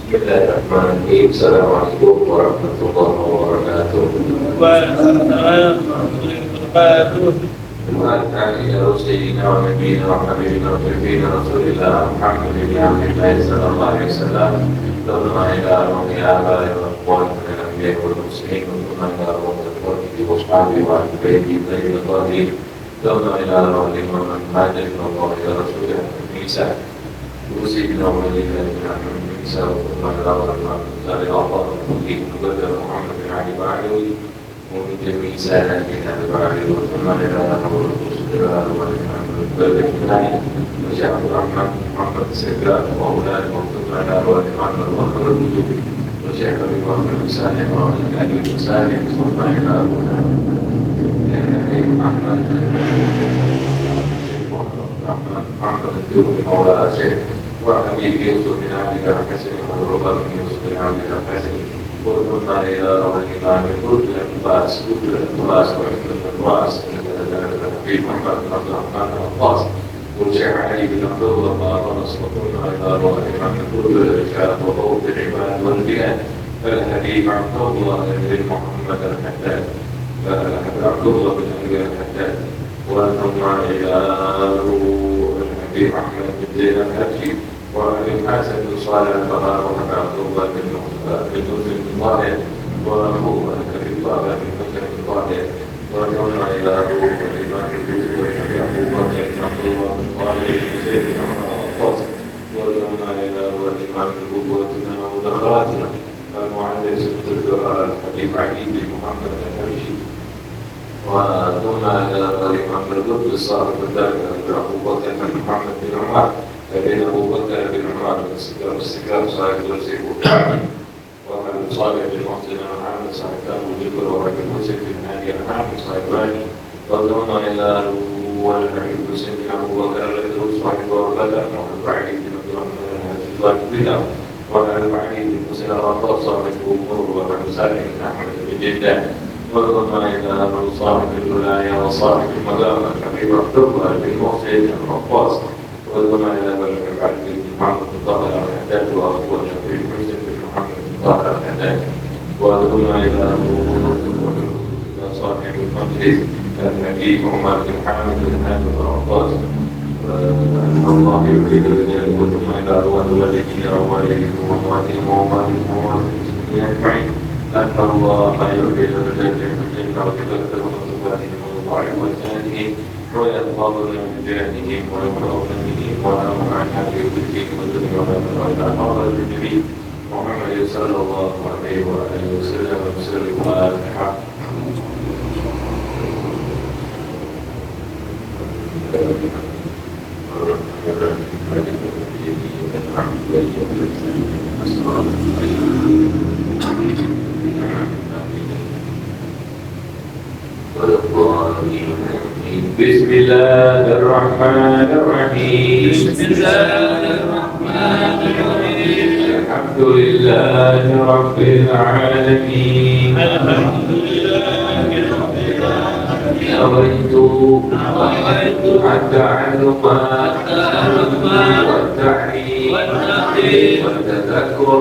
Bismillahirrahmanirrahim. Assalamualaikum warahmatullahi wabarakatuh. Waalaikumsalam warahmatullahi wabarakatuh. Kembali ila Rasulina wa nabiyina wa habibina wa firfina Rasulillah Muhammadin sallallahu alaihi wasallam. Tawna ila ruhi abari wa aqwani min al-anbiya wal muslimin wa tawna ila ruhi al-qurbi wa ashabi wa al-bayti wa al-qadri. Tawna ila ruhi man hajjah Allah ila Rasulillah Isa. Usi'na wa nabiyina min Isa wa tawna ila ruhi Allah wa Muhammad bin Ali Ba'alawi. ومن جميع سالاتنا ببعض وثم لنا نقول الصلاة والسلام وجعل الرحمن محمد سكران وأولاد وثم لنا والإمام والخلود وجعل الإمام المسالم والإمام المسالم ثم لنا محمد محمد الدين مولى أسير وحبيب يوسف بن عبد الحسن والربا بن يوسف بن عبد الحسن وثم إلى الإمام القدس العباس والعباس في محمد بن عبد الرحمن العباس والشيخ علي بن عبد الله وثم إلى الإمام القدس الرجال وقوة العباد والبلاد فالحديث عبد الله بن محمد الحداد عبد الله بن أبي الحداد وثم إلى الحبيب أحمد بن زين الحجي وعن الحسن بن صالح البراء وعن عبد الله بن مسلم بن طالب وأبوه بن طالب بن مسلم بن طالب ورجعنا إلى الإمام الجوزي وأبي أبو بكر بن عبد الله بن طالب بن زيد بن عمر الخاص ورجعنا إلى الإمام نبوتنا ودخلاتنا المعلم الدكتور الحبيب علي بن محمد الحبشي وثم إلى الإمام القدس صاحب الدرجة أبو بكر بن محمد بن عمر بين أبو بكر بن عمر والاستقرار صاحب الوزير ومن صالح بن محسن محمد صاحب أبو بكر ورجل مسلم بن هادي محمد صاحب باني وضمنا إلى والحبيب مسلم بن أبو بكر الذي صاحب بدر وعن علي بن عبد الرحمن بن وعن علي بن مسلم الرطاب صاحب أمور وعن سالم بن أحمد بن جدة وضمنا إلى صاحب الولاية وصاحب المقام الحبيب عبد الله بن محسن الرقاص وضمنا إلى علي بن محمد بن طاهر الحداد وأخوه الحبيب مسلم بن محمد بن طاهر الحداد وضمنا إلى صاحب المجلس الحبيب عمر بن حامد بن هاشم الرقاص أن الله يريد الرجال وثم إلى رواد والدين روالدهم وأمواتهم وأمواتهم المسلمين أجمعين أن الله يريد الرجال الجنة وتذكر مصطفاتهم وضعف وجهادهم ويتفاضل من جهادهم ويمرون بهم ونهوا عن هذه الدين والدنيا ولا فضل بالنبي محمد صلى الله عليه وآله وسلم وسلم الفاتحة. بسم الله الرحمن الرحيم. بسم الله الرحمن الرحيم. الحمد لله رب العالمين. الحمد لله رب العالمين. نويت التعلم والتعليم والتذكر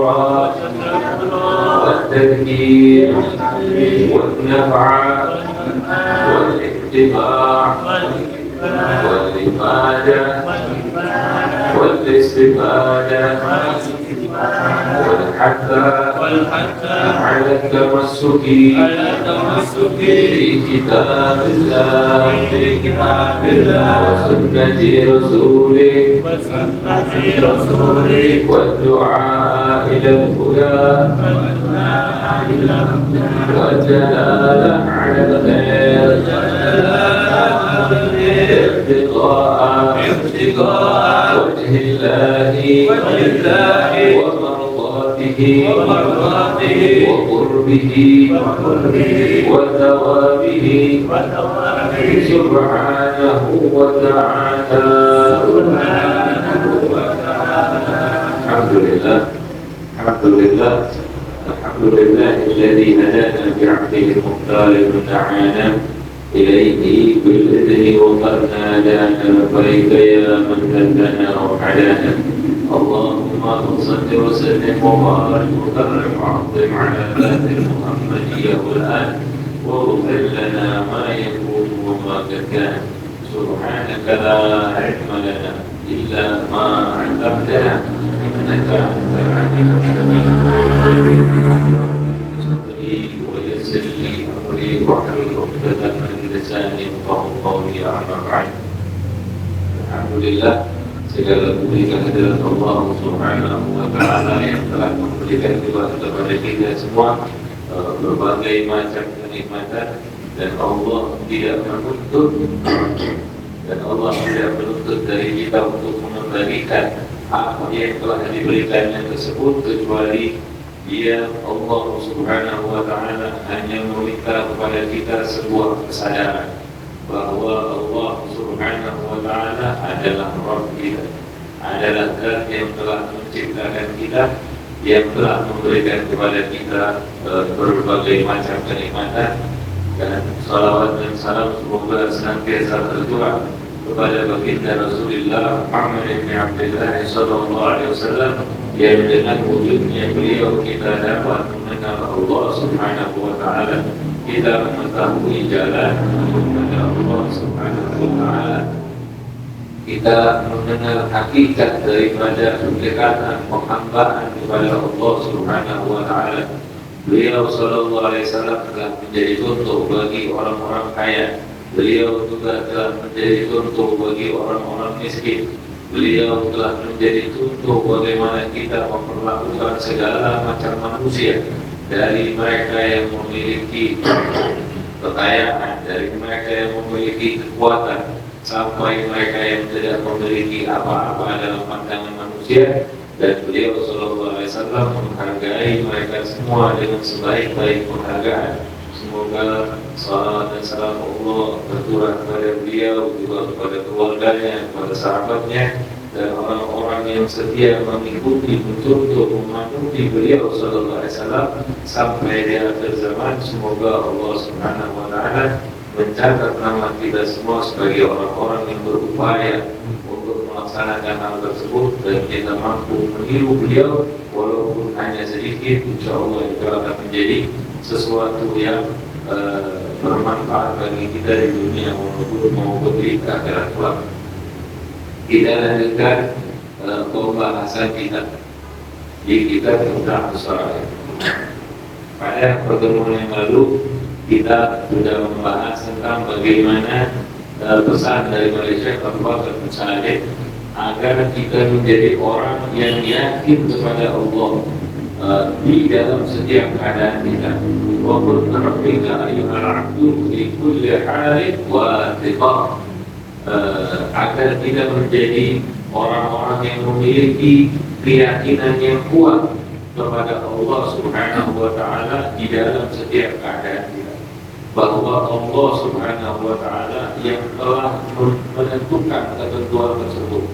والتذكير والنفع والاتباع والإفادة والاستفادة والحث على التمسك بكتاب الله وسنة رسوله والدعاء إلى الهدى والجلال على الخير ابتغاء وجه الله ومرضاته وقربه وثوابه سبحانه وتعالى. الحمد لله الحمد لله الذي هدانا بعبده المختار ودعانا إليه بالإذن وقد نادانا فإليك يا من هدانا وحدانا اللهم صل وسلم وبارك وكرم وعظم على ذات المحمدية والآن واغفر لنا ما يكون وما كان. سبحانك لا علم لنا إلا ما علمتنا إنك أنت العليم الحكيم. ويسر لي أمري واحلل عقدة من لساني يفقهوا قولي. أما بعد. Alhamdulillah, segala puji kehadirat Allah Subhanahu wa Ta'ala yang telah memberikan kepada kita semua berbagai macam kenikmatan, dan Allah tidak menuntut dari kita untuk mengembalikan apa yang telah diberikannya tersebut, kecuali Dia Allah Subhanahu wa Ta'ala hanya meminta kepada kita sebuah kesadaran bahwa Allah Subhanahu wa Ta'ala adalah Rabb kita, adalah Zat yang telah menciptakan kita, yang telah memberikan kepada kita berbagai macam kenikmatan. Dan salawat dan salam semoga senantiasa tercurah kepada baginda Rasulullah Muhammad bin Abdullah sallallahu alaihi wasallam, yang dengan wujudnya beliau kita dapat mengenal Allah Subhanahu wa Ta'ala, kita mengetahui jalan kepada Allah Subhanahu wa Ta'ala, kita mengenal hakikat daripada kedekatan penghambaan kepada Allah Subhanahu wa Ta'ala. Beliau sallallahu alaihi wasallam telah menjadi contoh bagi orang-orang kaya. Beliau juga telah menjadi contoh bagi orang-orang miskin. Beliau telah menjadi contoh bagaimana kita memperlakukan segala macam manusia, dari mereka yang memiliki kekayaan, dari mereka yang memiliki kekuatan, sampai mereka yang tidak memiliki apa-apa dalam pandangan manusia. Dan beliau sallallahu alaihi wasallam menghargai mereka semua dengan sebaik-baik penghargaan. Semoga salam dan salam Allah tercurah kepada beliau, juga kepada keluarganya, kepada sahabatnya, dan orang-orang yang setia mengikuti, mencontoh, memanuti beliau sallallahu alaihi wasallam sampai di akhir zaman. Semoga Allah Subhanahu wa Ta'ala mencatat nama kita semua sebagai orang-orang yang berupaya untuk melaksanakan hal tersebut, dan kita mampu meniru beliau walaupun hanya sedikit. Insya Allah itu akan menjadi sesuatu yang bermanfaat bagi kita di dunia maupun di akhirat kelak. Kita lanjutkan pembahasan kita di kitab Miftahus Sharaih. Pada pertemuan yang lalu kita sudah membahas tentang bagaimana pesan dari Syekh Abu Bakar bin Sa'id agar kita menjadi orang yang yakin kepada Allah di dalam setiap keadaan kita. Wa qul rabbika ayyuhal 'abdu fi kulli halin wa thiqah, agar kita menjadi orang-orang yang memiliki keyakinan yang kuat kepada Allah Subhanahu wa Ta'ala di dalam setiap keadaan kita, bahwa Allah Subhanahu wa Ta'ala yang telah menentukan ketentuan tersebut.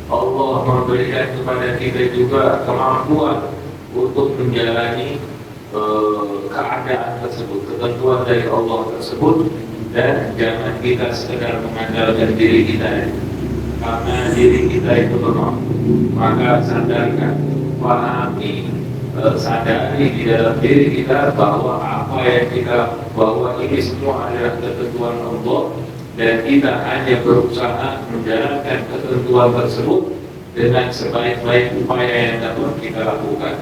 Allah memberikan kepada kita juga kemampuan untuk menjalani keadaan tersebut, ketentuan dari Allah tersebut. Dan jangan kita sekedar mengandalkan diri kita, karena diri kita itu lemah. Maka sadarkan, pahami, sadari di dalam diri kita bahwa bahwa ini semua adalah ketentuan Allah, dan kita hanya berusaha menjalankan ketentuan tersebut dengan sebaik-baik upaya yang dapat kita lakukan.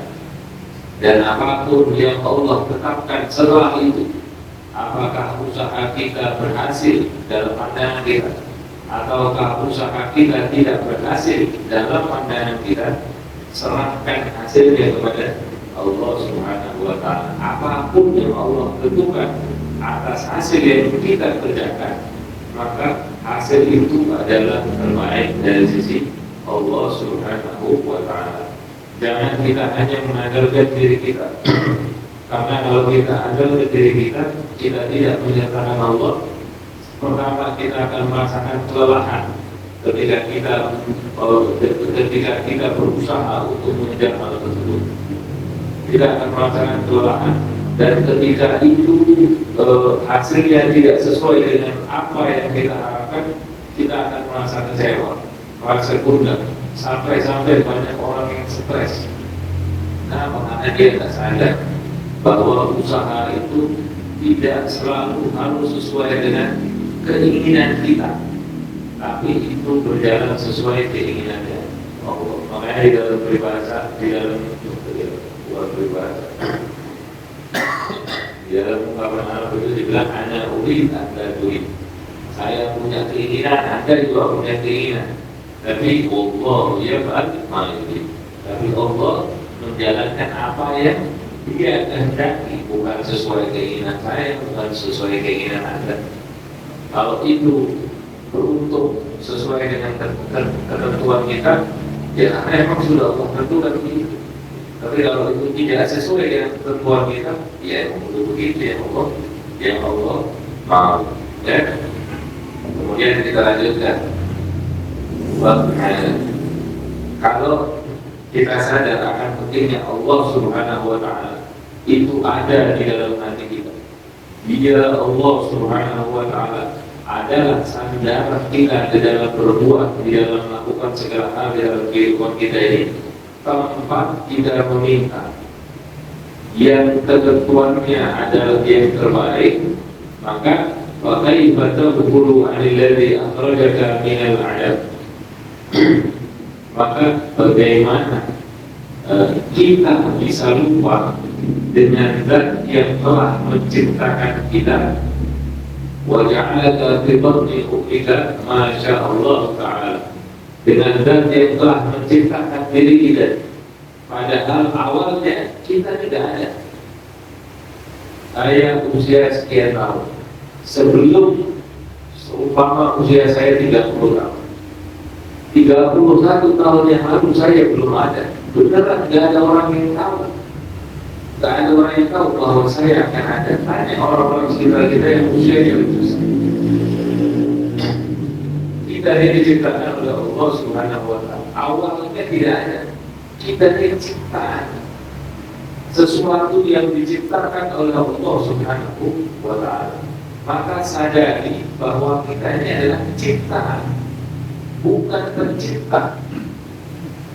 Dan apapun yang Allah tetapkan setelah itu, apakah usaha kita berhasil dalam pandangan kita, ataukah usaha kita tidak berhasil dalam pandangan kita, serahkan hasilnya kepada Allah Subhanahu wa Ta'ala. Apapun yang Allah tentukan atas hasil yang kita kerjakan, maka hasil itu adalah terbaik dari sisi Allah Subhanahu wa Ta'ala. Jangan kita hanya mengandalkan diri kita, karena kalau kita andalkan diri kita, kita tidak menyerahkan Allah. Pertama, kita akan merasakan kelelahan ketika kita berusaha untuk mengejar hal tersebut. Kita akan merasakan kelelahan, dan ketika itu hasilnya tidak sesuai dengan apa yang kita harapkan, kita akan merasa kecewa, merasa gundah. sampai-sampai banyak orang yang stres. Nah, karena dia tak sadar bahwa usaha itu tidak selalu harus sesuai dengan keinginan kita, tapi itu berjalan sesuai keinginannya Allah. Makanya di dalam peribahasa, di dalam ungkapan Arab itu dibilang ana urid anda turid. Saya punya keinginan, anda juga punya keinginan. Tapi Allah ya tapi Allah menjalankan apa yang Dia kehendaki, bukan sesuai keinginan saya, bukan sesuai keinginan anda. Kalau itu beruntung sesuai dengan ketentuan kita, ya memang sudah Allah tentukan begitu. Tapi kalau itu tidak sesuai dengan ketentuan kita, ya memang begitu ya Allah mau. Ya. Kemudian kita lanjutkan. Kalau kita sadar akan pentingnya Allah Subhanahu wa Ta'ala, itu ada di dalam hati kita. Dia Allah Subhanahu wa Ta'ala adalah sandaran kita di dalam berbuat, di dalam melakukan segala hal di dalam kehidupan kita ini. Tempat kita meminta yang ketentuannya adalah yang terbaik, maka wa kaifa taqulu 'anil ladzi akhrajaka minal 'adab. Maka bagaimana kita bisa lupa dengan zat yang telah menciptakan kita, wa ja'alaka fi batni ummika ma syaa Allah Ta'ala, dengan zat yang telah menciptakan diri kita, padahal awalnya kita tidak ada. Saya usia sekian tahun, sebelum seumpama usia saya 30 tahun, 31 tahun yang lalu saya belum ada. Beneran tidak ada orang yang tahu. Tidak ada orang yang tahu bahwa saya akan ada. Tanya orang-orang sekitar kita yang usianya itu. Kita ini diciptakan oleh Allah Subhanahu wa Ta'ala. Awalnya tidak ada. Kita ini ciptaan. Sesuatu yang diciptakan oleh Allah Subhanahu wa Ta'ala. Maka sadari bahwa kita ini adalah ciptaan, bukan pencipta.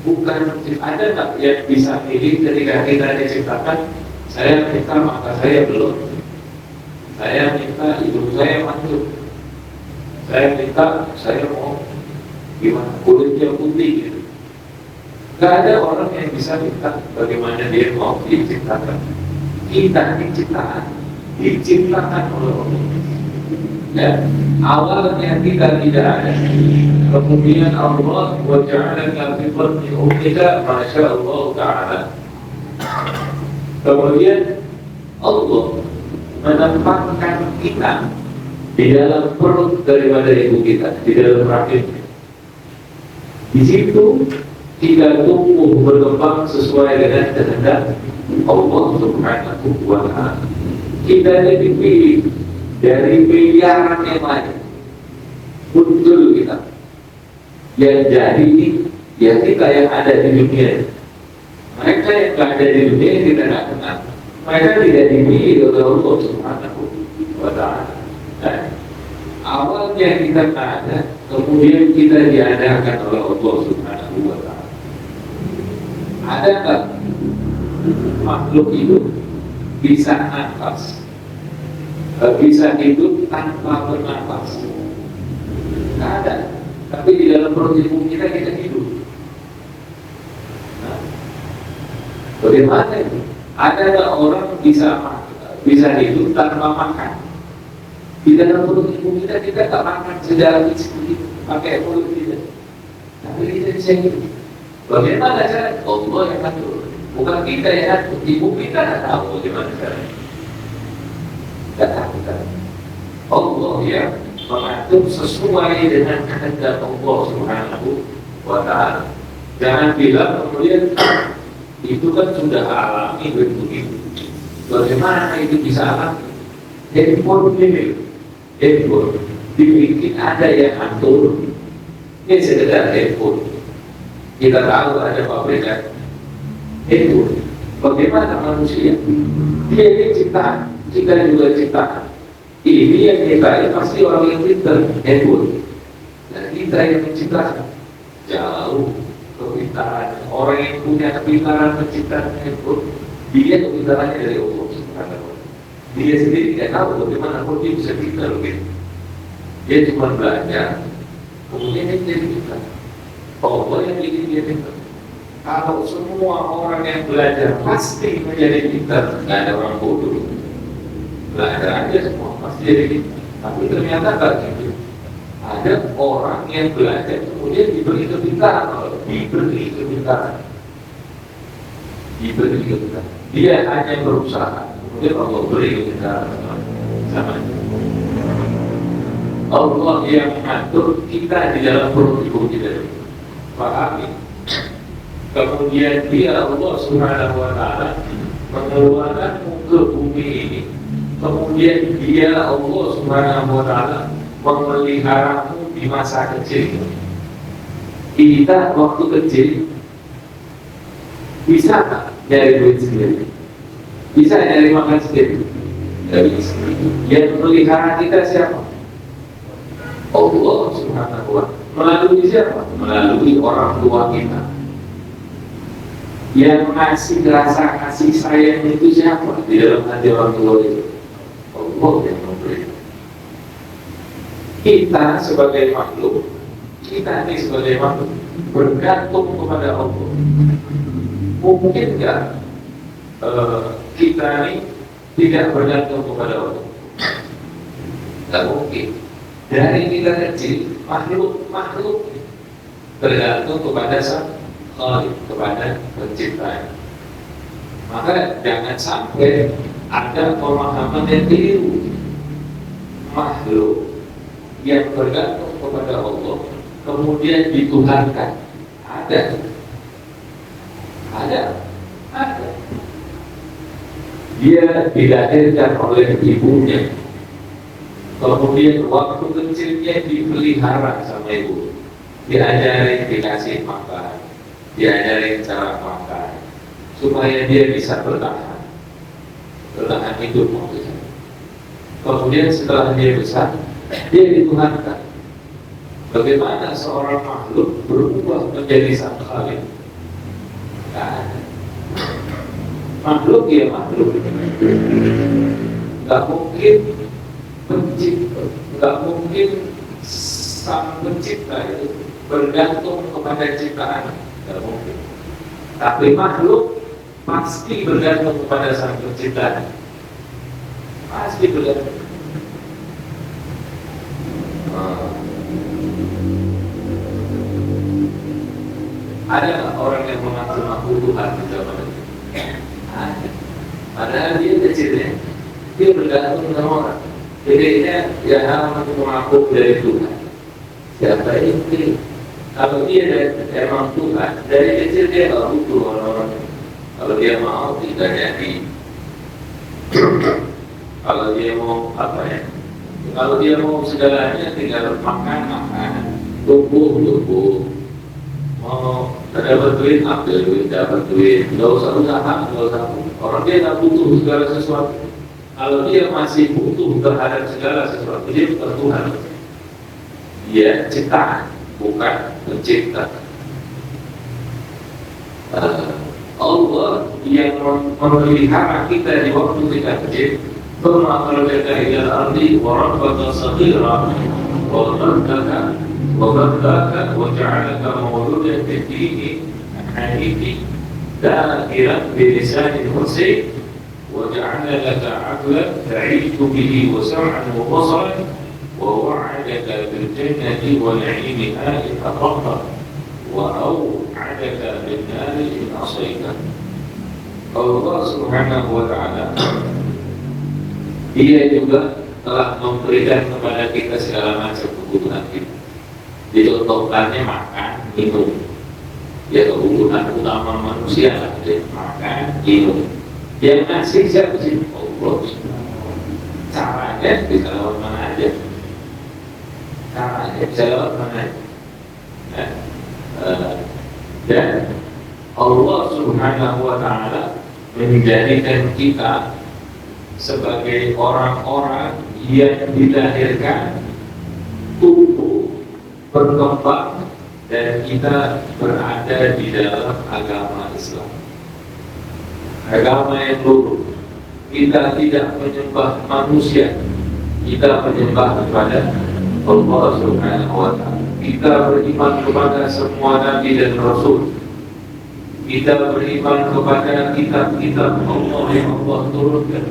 Bukan ada tak yang bisa pilih ketika kita diciptakan, saya minta maka saya belum, saya minta hidup saya maju, saya minta saya mau gimana kulitnya putih gitu. Gak ada orang yang bisa minta bagaimana dia mau diciptakan. Kita diciptakan oleh Allah. Ya, awalnya kita tidak ada. Kemudian Allah wa ja'alaka fi batni ummika ma syaa Allah Ta'ala. Kemudian Allah menempatkan kita di dalam perut daripada ibu kita, di dalam rahimnya. Di situ kita tumbuh berkembang sesuai dengan kehendak Allah Subhanahu wa Ta'ala. Kita dipilih dari miliaran yang lain, muncul kita. Yang jadi ini, ya kita yang ada di dunia. Mereka yang tidak ada di dunia kita tidak kenal. Mereka tidak dipilih oleh Allah Subhanahu wa Ta'ala. Awalnya kita tidak ada, kemudian kita diadakan oleh Allah Subhanahu wa Ta'ala. Ada tak makhluk itu bisa nafas, bisa hidup tanpa bernafas? Tidak ada. Tapi di dalam perut ibu kita hidup. Nah, bagaimana itu? Ada orang bisa hidup tanpa makan. Di dalam perut ibu kita tak makan secara fisik, pakai mulut kita. Tapi kita bisa hidup. Bagaimana cara? Allah yang atur, bukan kita yang atur. Ibu kita tidak tahu bagaimana caranya. Tidak tahu kan? Allah yang mengatur sesuai dengan kehendak Allah Subhanahu wa Ta'ala. Jangan bilang kemudian itu kan sudah alami begitu. Bagaimana itu bisa alami? Handphone ini, handphone dibikin ada yang atur. Ini sekedar handphone. Kita tahu ada pabrikan handphone. Bagaimana manusia? Dia ini ciptaan, kita juga ciptaan. Ini yang kita pasti orang yang pintar, handphone. Dan kita yang menciptakan jauh kepintaran. Orang yang punya kepintaran menciptakan itu, dia kepintarannya dari Allah Subhanahu wa Ta'ala. Dia sendiri tidak tahu bagaimana kok dia bisa pintar begitu. Dia cuma belajar, kemudian dia jadi pintar. Allah yang bikin dia pintar. Kalau semua orang yang belajar pasti menjadi pintar, nggak ada orang bodoh. Belajar aja semua pasti jadi pintar. Tapi ternyata tak gitu. Ada orang yang belajar kemudian diberi kepintaran, diberi kepintaran. Dia hanya berusaha, kemudian Allah beri kepintaran sama dia. Allah yang mengatur kita di dalam perut ibu kita. Pahami. Kemudian dia Allah Subhanahu wa Ta'ala mengeluarkanmu ke bumi ini. Kemudian dia Allah Subhanahu wa Ta'ala memeliharamu di masa kecil. Kita waktu kecil bisa nyari duit sendiri, bisa nyari makan sendiri. Yang memelihara kita siapa? Allah Subhanahu wa Ta'ala. Melalui siapa? Melalui orang tua kita. Yang ngasih rasa kasih sayang itu siapa? Di dalam hati orang tua itu Allah yang memberi. Kita sebagai makhluk, kita ini sebagai makhluk bergantung kepada Allah. Mungkin nggak kita ini tidak bergantung kepada Allah? Tidak mungkin. Dari kita kecil, makhluk bergantung kepada Sang Khalik, kepada pencipta. Maka jangan sampai ada pemahaman yang keliru. Makhluk yang bergantung kepada Allah kemudian dituhankan. Ada. Dia dilahirkan oleh ibunya, kemudian waktu kecilnya dipelihara sama ibu, diajarin, dikasih makan, diajarin cara makan supaya dia bisa bertahan hidup maksudnya. Kemudian setelah dia besar, dia dituhankan. Bagaimana seorang makhluk berubah menjadi Sang Khalik? Makhluk ya makhluk, nggak mungkin pencipta, nggak mungkin sang pencipta itu bergantung kepada ciptaan, nggak mungkin. Tapi makhluk pasti bergantung kepada sang pencipta, pasti bergantung. Ada orang yang mengaku-ngaku Tuhan di zaman itu? Ada. Padahal dia kecilnya, dia bergantung dengan orang. Jadi dia mengaku dari Tuhan. Siapa itu? Kalau dia emang Tuhan, dari kecil dia nggak butuh orang-orang. Kalau dia mau tidak jadi. Kalau dia mau apa ya? Kalau dia mau segalanya tinggal makan, tumbuh. Mau dapat duit, ambil duit, dapat duit. Nggak usah usaha. Orang dia nggak butuh segala sesuatu. Kalau dia masih butuh terhadap segala sesuatu, dia bukan Tuhan. Dia ciptaan, bukan pencipta. Allah yang memelihara kita di waktu kita kecil. ثم أخرجك إلى الأرض وربك صغيرا وغذاك وجعلك مولودا في الدين حنيف ذاكرا بلسان حسين وجعل لك عقلا تعيش به وسمعا وبصرا ووعدك بالجنة ونعيمها إن أطعت وأوعدك بالنار إن عصيت. Allah Subhanahu wa Ta'ala, Dia juga telah memberikan kepada kita segala macam kebutuhan kita. Dicontohkannya makan, minum. Ya kebutuhan utama manusia lah, makan, minum. Yang ngasih siapa sih? Allah. Caranya bisa lewat mana aja. Dan Allah Subhanahu wa Ta'ala menjadikan kita sebagai orang-orang yang dilahirkan tumbuh, berkembang dan kita berada di dalam agama Islam, agama yang lurus. Kita tidak menyembah manusia, kita menyembah kepada Allah Subhanahu wa Ta'ala. Kita beriman kepada semua nabi dan rasul. Kita beriman kepada kitab-kitab Allah yang Allah turunkan.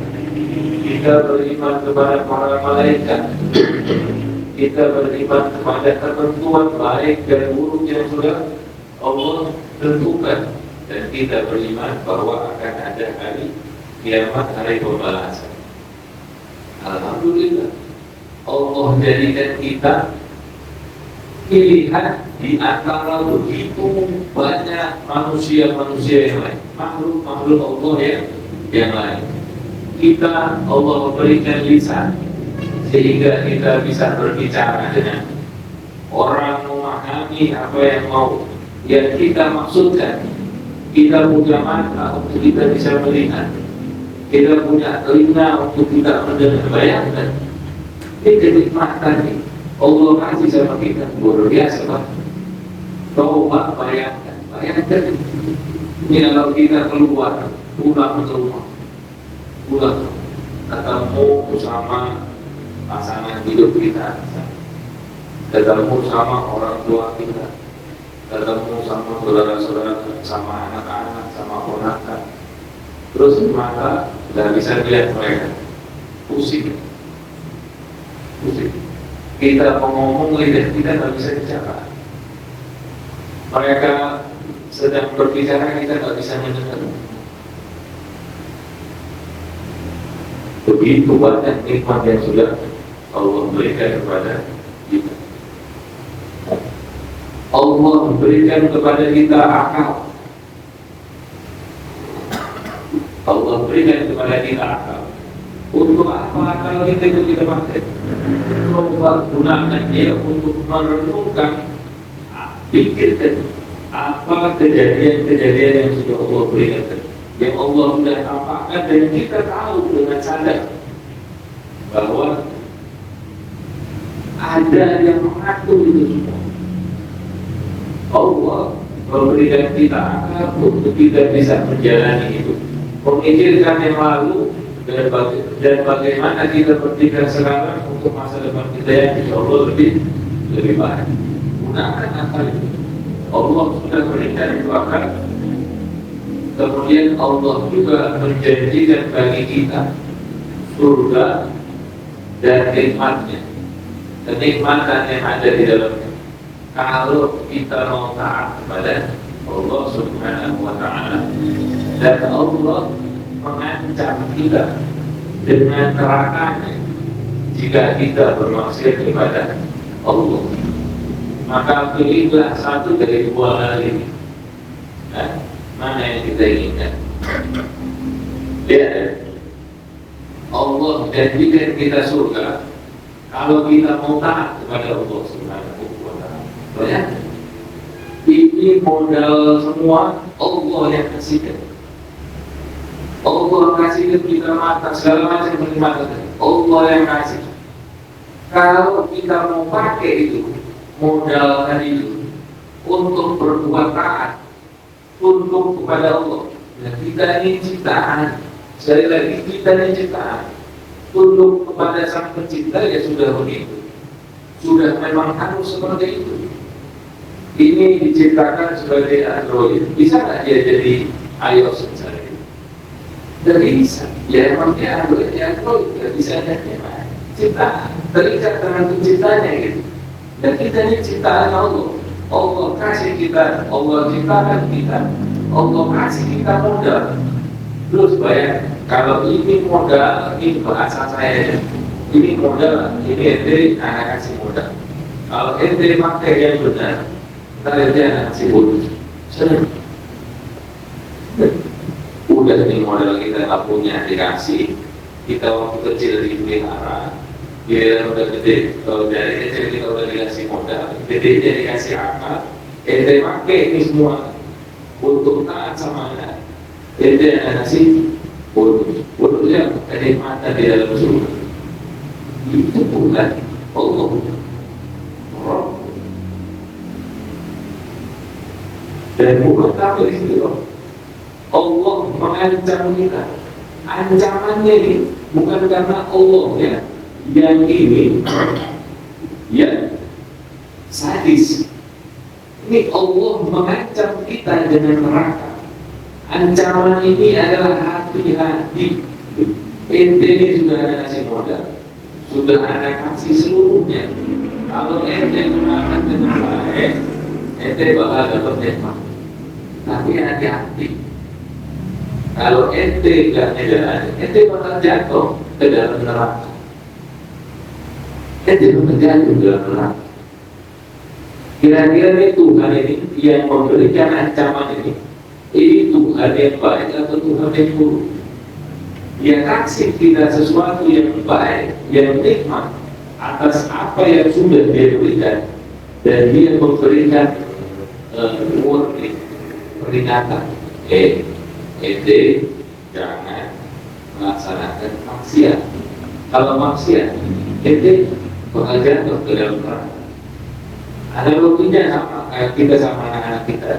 Kita beriman kepada para malaikat. Kita beriman kepada ketentuan baik dan buruk yang sudah Allah tentukan. Dan kita beriman bahwa akan ada hari kiamat, hari pembalasan. Alhamdulillah, Allah jadikan kita pilihan di antara begitu banyak manusia-manusia yang lain, makhluk-makhluk Allah yang lain. Kita Allah berikan lisan sehingga kita bisa berbicara dengan orang, memahami apa yang kita maksudkan. Kita punya mata untuk kita bisa melihat, kita punya telinga untuk kita mendengar. Bayangkan, ini kenikmatan nih Allah kasih sama kita, luar biasa Pak. Coba bayangkan ini kalau kita keluar, pulang ke rumah, ketemu sama pasangan hidup kita, ketemu sama orang tua kita, ketemu sama saudara-saudara, sama anak-anak, sama ponakan, terus mata nggak bisa lihat mereka, pusing. Kita mau ngomong lidah kita nggak bisa bicara. Mereka sedang berbicara, kita nggak bisa mendengar. Begitu banyak nikmat yang sudah Allah berikan kepada kita. Allah berikan kepada kita akal. Allah berikan kepada kita akal. Untuk apa akal kita itu kita pakai? Coba gunakan dia untuk merenungkan, pikirkan apa kejadian-kejadian yang sudah Allah berikan, yang Allah sudah tampakkan, dan kita tahu dengan sadar bahwa ada yang mengatur itu semua. Allah memberikan kita akal untuk kita bisa menjalani itu, memikirkan yang lalu dan bagaimana kita berpikir sekarang untuk masa depan kita yang insya Allah lebih baik. Gunakan akal itu. Allah sudah berikan itu akal. Kemudian Allah juga menjanjikan bagi kita surga dan nikmatnya, kenikmatan yang ada di dalamnya, kalau kita mau taat kepada Allah Subhanahu wa Ta'ala. Dan Allah mengancam kita dengan nerakanya jika kita bermaksiat kepada Allah. Maka pilihlah satu dari dua hal ini. Mana yang kita inginkan? Lihat, Allah janjikan kita surga kalau kita mau taat kepada Allah Subhanahu wa Ta'ala. Ini modal semua Allah yang kasihkan. Allah kasih kita mata, segala macam nikmat Allah yang kasih. Kalau kita mau pakai itu, modal tadi itu untuk berbuat taat, untuk kepada Allah. Dan kita ini ciptaan, sekali lagi kita ini ciptaan. Tunduk kepada Sang Pencipta ya sudah begitu, sudah memang harus seperti itu. Ini diciptakan sebagai Android, bisa nggak dia jadi iOS misalnya? Tidak bisa, ya emang dia Android, tidak bisa jadi ciptaan, terikat dengan penciptanya gitu. Dan kita ini ciptaan Allah. Allah kasih kita, Allah ciptakan kita, Allah kasih kita modal. Terus bayang, kalau ini modal, ini bahasa saya, ini modal, ini ente anak kasih modal. Kalau ente pakai yang benar, ntar ente anak kasih bonus. Udah nih modal kita nggak punya dikasih, kita waktu kecil dipelihara, dia udah gede, kalau dari kecil kita udah dikasih modal, gedenya dikasih akal, ente pakai ini semua untuk taat sama anak, ente anak kasih bonusnya kenikmatan di dalam surga. Itu bukan Allah. Dan bukan kafir istilah. Allah mengancam kita. Ancamannya ini bukan karena Allah ya, yang ini ya sadis. Ini Allah mengancam kita dengan neraka. Ancaman ini adalah hati-hati. Ente ini sudah ada ngasih modal, sudah ada kasih seluruhnya. Kalau ente mengangkat dengan baik, ente bakal dapat nikmat. Tapi hati-hati. Kalau ente gak ngejalan, ente bakal jatuh ke dalam neraka. Ente bakal jatuh ke dalam neraka. Kira-kira ini Tuhan ini yang memberikan ancaman ini Tuhan yang baik atau Tuhan yang buruk? Dia kasih kita sesuatu yang baik, yang nikmat atas apa yang sudah dia berikan, dan dia memberikan warning, peringatan. Ente jangan melaksanakan maksiat. Kalau maksiat, ente bakal jatuh ke dalam neraka. Ada buktinya sama kayak kita sama anak-anak kita.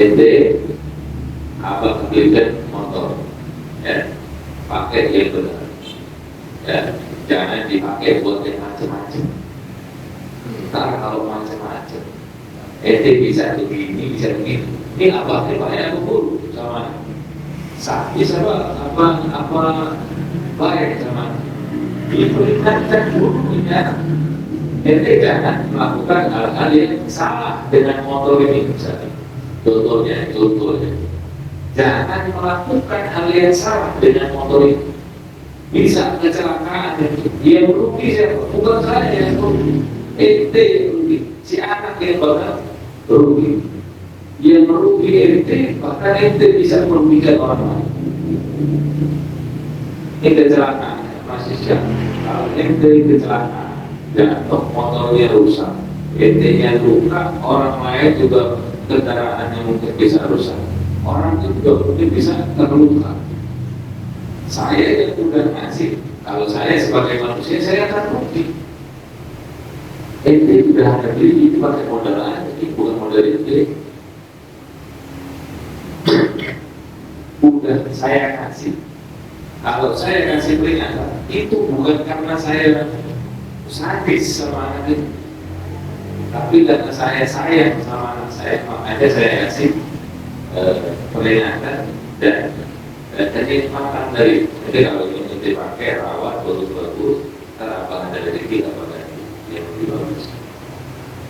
Ente apa belikan motor, ya pakai yang benar, ya jangan dipakai buat yang macam-macam. Ntar kalau macam-macam, ente bisa begini, bisa begini. Ini apa? Ini banyak yang buruk sama sakit apa baik sama. Ini peringatkan buruknya. Ente jangan melakukan hal-hal yang salah dengan motor ini misalnya. Contohnya, jangan melakukan hal yang salah dengan motor ini. Bisa kecelakaan, yang rugi siapa? Bukan saya yang rugi, ente yang rugi, si anak yang bakal rugi. Yang merugi ente, bahkan ente bisa merugikan orang lain. Ini kecelakaan, masih siapa? Kalau ente kecelakaan, jatuh motornya rusak, ente-nya luka, orang lain juga kendaraannya mungkin bisa rusak, orang itu juga mungkin bisa terluka. Saya yang sudah ngasih, kalau saya sebagai manusia saya akan rugi. Ente sudah ada beli itu pakai modal aja, bukan modal itu. Udah saya kasih. Kalau saya kasih peringatan, itu bukan karena saya sadis sama anak itu, tapi karena saya sayang sama anak saya, makanya saya kasih peringatan dan kenikmatan dari. Jadi kalau ini dipakai rawat bagus-bagus, ntar apa ada rezeki apa yang lebih bagus.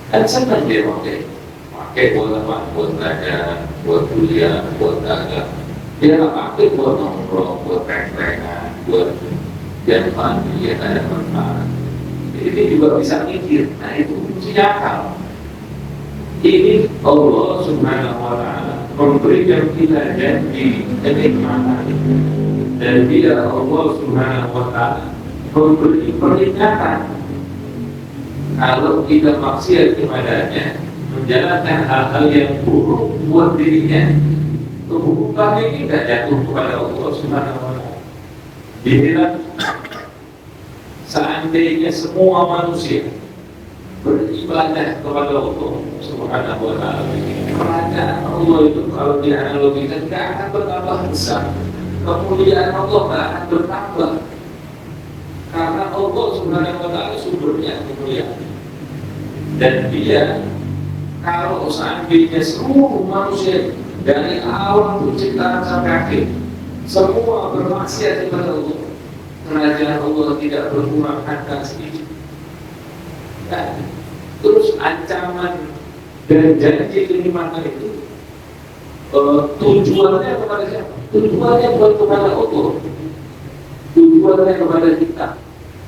Dan senang dia pakai buat apa? Buat belajar, buat kuliah, buat dagang. Dia nggak pakai buat nongkrong, buat reng-rengan, buat jalan, dia ada manfaat. Ini juga bisa mikir, nah itu fungsi akal. Ini Allah Subhanahu wa Ta'ala memberikan kita janji kenikmatan, dan dia Allah Subhanahu wa Ta'ala memberi peringatan kalau kita maksiat kepadanya, menjalankan hal-hal yang buruk buat dirinya, keburukan ini tidak jatuh kepada Allah Subhanahu wa Ta'ala. Dibilang seandainya semua manusia beribadah kepada Allah Subhanahu wa Ta'ala, kerajaan Allah itu kalau dianalogikan tidak akan bertambah besar, kemuliaan Allah tidak akan bertambah, karena Allah Subhanahu wa Ta'ala sumbernya kemuliaan. Dan dia kalau seandainya seluruh manusia dari awal penciptaan sampai akhir semua bermaksiat kepada Allah, kerajaan Allah tidak berkurang angka sedikit. Nah, terus ancaman dan janji kenikmatan itu tujuannya kepada siapa? Tujuannya bukan kepada Allah, tujuannya kepada kita.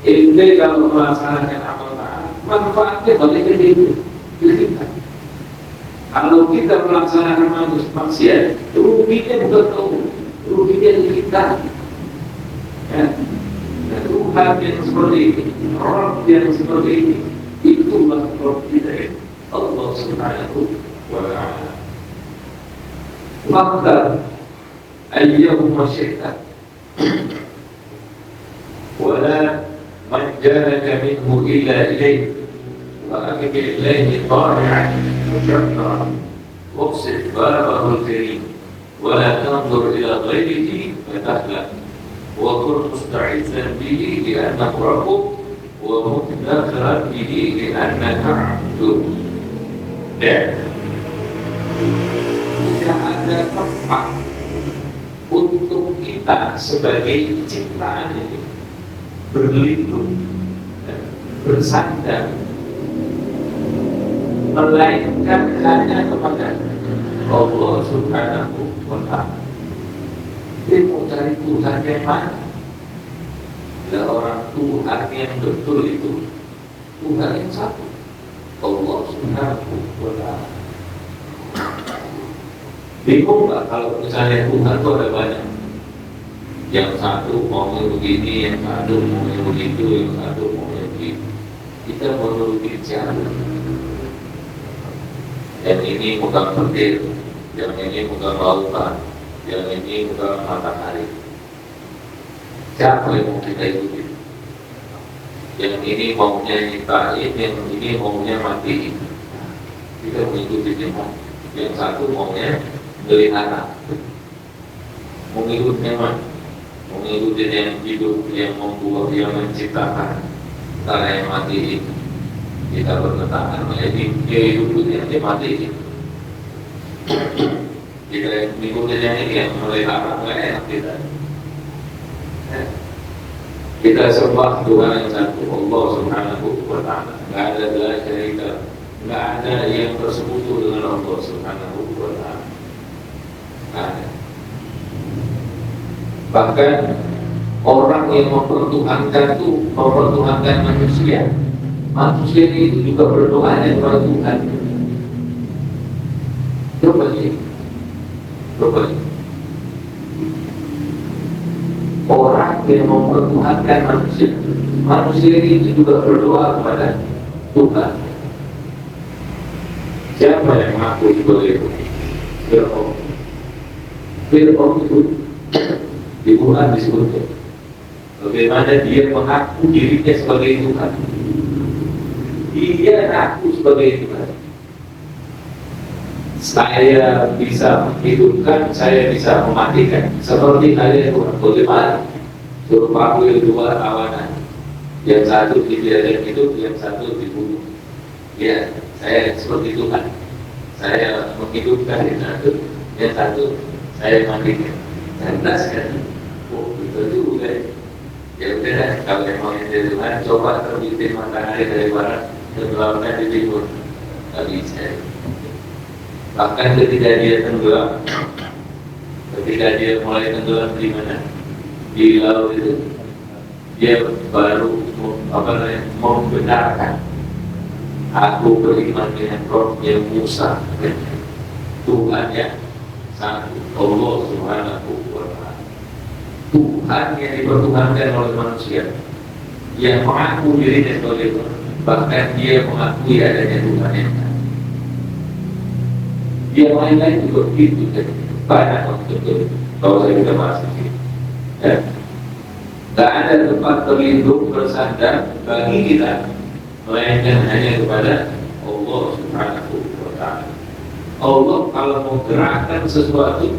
Ente kalau melaksanakan amal taat, manfaatnya balik ke diri kita. Kalau kita melaksanakan maksiat, ruginya bukan Allah, ruginya kita. Ya. Tuhan yang seperti ini, Rabb yang seperti ini, itulah Rabb kita, Allah Subhanahu wa Ta'ala. Maka ayyuhum syaitan wala man jalaka minhu illa ilayh فأكب إليه طارعا مشكرا واقصد بابه الكريم ولا تنظر إلى غيره فتهلك وكن مستعيذا به لأنه ربك ومفتخرا به لأنك عبده. Dan tidak ada tempat untuk kita sebagai ciptaan ini berlindung dan bersandar melainkan hanya kepada Allah Subhanahu wa Ta'ala. Dia mau cari Tuhan yang mana? Dan orang Tuhan yang betul itu Tuhan yang satu, Allah Subhanahu wa Ta'ala. Bingung nggak kalau misalnya Tuhan itu ada banyak? Yang satu maunya begini, yang satu maunya begitu, yang satu maunya begitu. Kita mau nurutin siapa? Yang ini megang petir, yang ini megang lautan, yang ini megang matahari. Siapa yang mau kita ikuti? Yang ini maunya nyiptain, yang ini maunya matiin. Kita mengikuti dia. Yang satu maunya melihara. Mengikuti mana? Mengikuti yang hidup, yang membuat, yang menciptakan. Karena yang mati kita bertentangan menjadi dia hidup yang dia mati. Kita mengikuti yang ini yang melihara, nggak enak kita. Kita sembah Tuhan yang satu, Allah Subhanahu wa Ta'ala. Nggak ada la syarika, nggak ada yang bersekutu dengan Allah Subhanahu wa Ta'ala. Nggak ada. Bahkan orang yang mempertuhankan itu mempertuhankan manusia. Manusia itu juga berdoa kepada Tuhan. Coba lihat. Orang yang mempertuhankan manusia, manusia itu juga berdoa kepada Tuhan. Siapa yang mengaku sebagai Fir'aun? Fir'aun itu di Quran disebutkan bagaimana dia mengaku dirinya sebagai Tuhan. Dia mengaku sebagai Tuhan. Saya bisa menghidupkan, saya bisa mematikan. Seperti kalian Tuhan. Bagaimana? Suruh panggil dua tawanan. Yang satu dibiarkan hidup, yang satu dibunuh. Ya, saya seperti Tuhan. Saya menghidupkan yang satu saya matikan. Cerdas kan? Oh, betul juga. Ya udah, kalau mau jadi Tuhan, coba terbitin matahari dari barat, tenggelamkan di timur. Tidak bisa. Bahkan ketika dia tenggelam, ketika dia mulai tenggelam di mana? Di laut itu, dia baru membenarkan. Aku beriman dengan Rohnya Musa, Tuhan yang satu, Allah Subhanahu wa Ta'ala. Tuhan yang dipertuhankan oleh manusia, yang mengaku dirinya sebagai Tuhan, bahkan dia mengakui adanya Tuhan yang satu. Yang lain-lain juga begitu, banyak betul. Kalau saya sudah masuk ini, tak ada tempat berlindung bersandar bagi kita melainkan hanya kepada Allah Subhanahu wa Ta'ala. Allah kalau mau gerakan sesuatu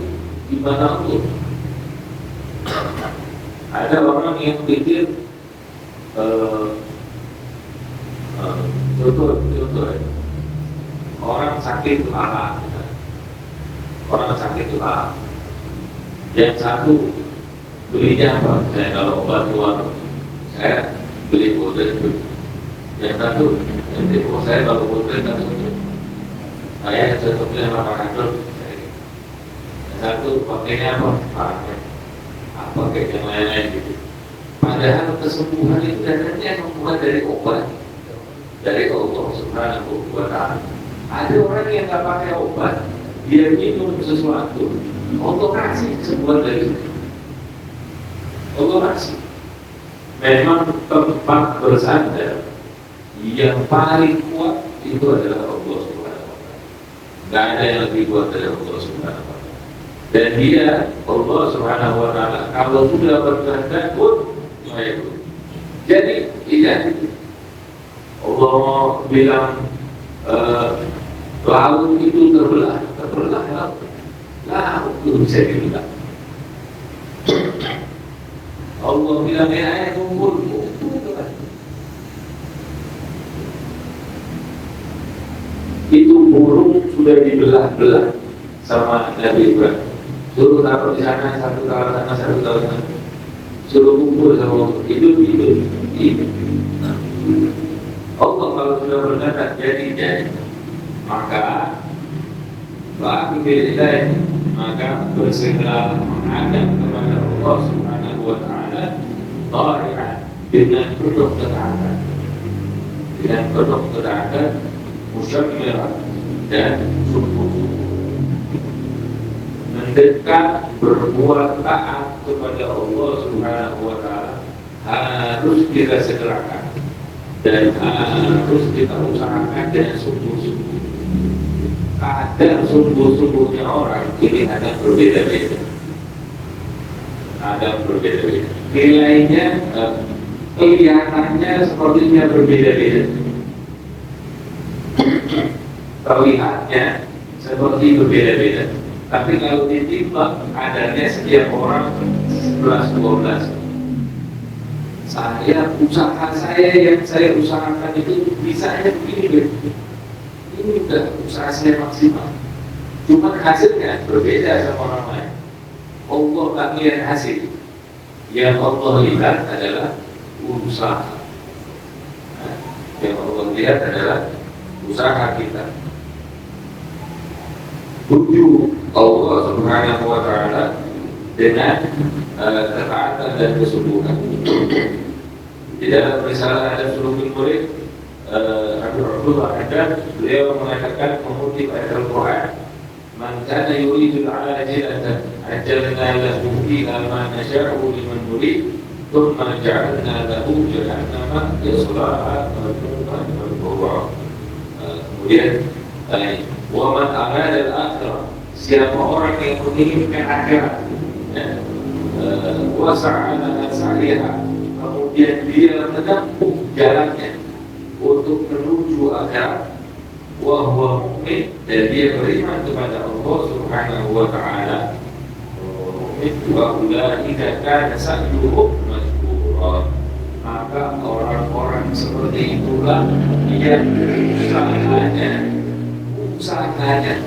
di mana Allah. Ada orang yang pikir contoh orang sakit kepala. Orang sakit itu yang satu belinya apa? Saya kalau obat luar saya beli boden. Yang satu nanti saya kalau boden kan saya cocoknya sama kantor. Yang satu pakainya apa? Pakai yang lain-lain gitu. Padahal kesembuhan itu datangnya bukan dari obat, dari Allah Subhanahu wa Ta'ala. Ada orang yang nggak pakai obat, dia minum sesuatu, Allah kasih sebuah dari itu. Allah kasih. Memang tempat bersandar yang paling kuat itu adalah Allah Subhanahu wa Ta'ala. Gak ada yang lebih kuat dari Allah Subhanahu wa Ta'ala. Dan dia Allah Subhanahu wa Ta'ala kalau sudah berkehendak pun, jadi tidak. Allah bilang laut itu terbelah laut itu bisa dibelah. Allah bilang ya kumpul itu burung sudah dibelah-belah sama Nabi Ibrahim. Suruh taruh di sana, satu taruh sana, satu taruh sana. Suruh kumpul sama Allah. Hidup. Allah kalau sudah berkata jadi. Maka maka bersegera menghadap kepada Allah Subhanahu wa Ta'ala dengan penuh ketaatan, musyammirah dan sungguh-sungguh mendekat berbuat taat kepada Allah Subhanahu wa Ta'ala harus kita segerakan dan harus kita usahakan dengan sungguh-sungguh. Kadang sungguh-sungguhnya orang ini ada berbeda-beda. Nilainya, kelihatannya sepertinya berbeda-beda. Terlihatnya seperti berbeda-beda. Tapi kalau ditimbang adanya setiap orang 11-12. Usaha saya yang saya usahakan itu bisanya begini. Ini udah usaha saya maksimal. Cuma hasilnya berbeda sama orang lain. Allah tak lihat hasil. Yang Allah lihat adalah usaha. Yang Allah lihat adalah usaha kita. Tujuh Allah Subhanahu wa Ta'ala dengan ketaatan dan kesungguhan. Di dalam risalah ada sulukul murid Abdullah ada beliau mengatakan mengutip ayat Al-Quran, man kana yuridul ajilata ajjalna lahu fiha ma nasha'u liman nurid thumma ja'alna lahu jahannama yaslaha madhuman madhura. Kemudian wa man arada al-akhirah, siapa orang yang menginginkan akhirat, wa sa'ala sa'liha, kemudian dia menempuh jalannya untuk menuju akhirat, wa huwa mu'min, dan dia beriman kepada Allah Subhanahu wa Ta'ala, wa ulaika kana sa'yuhum mashkura. Maka orang-orang seperti itulah yang usahanya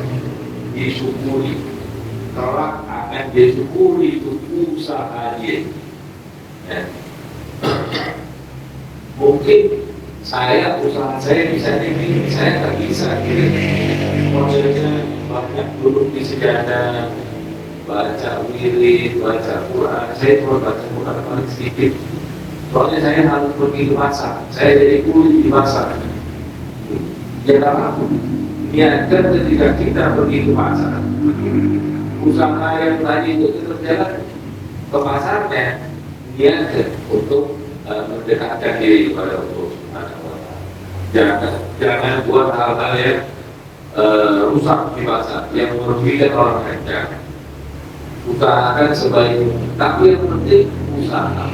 disyukuri, kelak akan disyukuri itu usaha dia. Mungkin usaha saya bisa ini, saya tak bisa ini. Modelnya banyak duduk di sejadah, baca wirid, baca Quran. Saya cuma baca Quran paling sedikit. Soalnya saya harus pergi ke pasar. Saya jadi kuli di pasar. Ya tak apa. Niatkan ketika kita pergi ke pasar, usaha yang tadi itu terjalan ke pasarnya, niatkan untuk mendekatkan diri kepada Allah. Jangan buat hal-hal yang rusak di pasar, yang merugikan orang lain. Jangan. Usahakan sebaik mungkin, tapi yang penting usaha.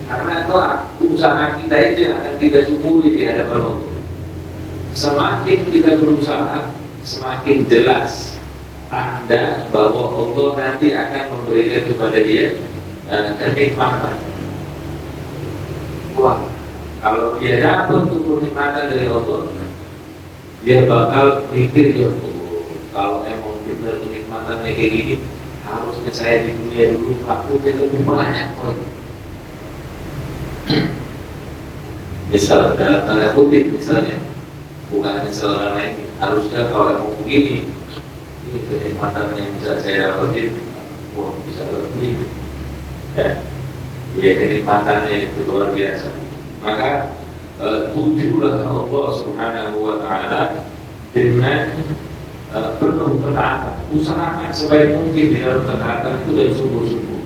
Karena kelak usaha kita itu yang akan kita syukuri di hadapan Allah. Semakin kita berusaha, semakin jelas tanda bahwa Allah nanti akan memberikan kepada dia kenikmatan. Wah, kalau dia dapat kenikmatan dari Allah, dia bakal mikir, ya kalau emang benar kenikmatannya kayak gini, harusnya saya di dunia dulu aku lebih banyak. Misal dalam tanda kutip misalnya, bukan misal orang lain, harusnya kalau emang begini, ini kenikmatan yang bisa saya dapetin, wah bisa lebih. Ya kenikmatannya itu luar biasa. Maka tujulah Allah Subhanahu wa Ta'ala dengan penuh ketaatan. Usahakan sebaik mungkin di dalam ketaatan itu dan sungguh-sungguh.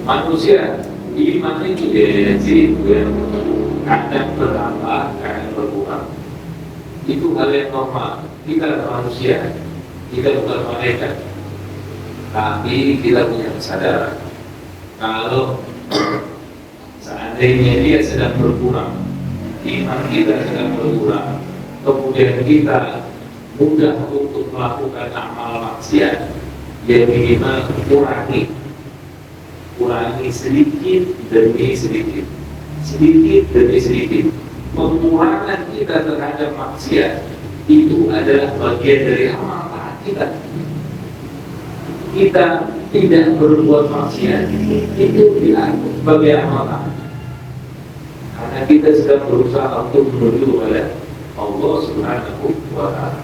Manusia iman itu kadang bertambah, kadang berkurang. Itu hal yang normal. Kita adalah manusia, kita bukan malaikat, tapi kita punya kesadaran. Kalau seandainya dia sedang berkurang, iman kita sedang berkurang, kemudian kita mudah untuk melakukan amal maksiat, ya minimal kurangi sedikit demi sedikit, sedikit demi sedikit. Pengurangan kita terhadap maksiat itu adalah bagian dari amal taat kita. Kita tidak berbuat maksiat itu dianggap sebagai amal taat, karena kita sedang berusaha untuk menuju kepada Allah Subhanahu wa Ta'ala.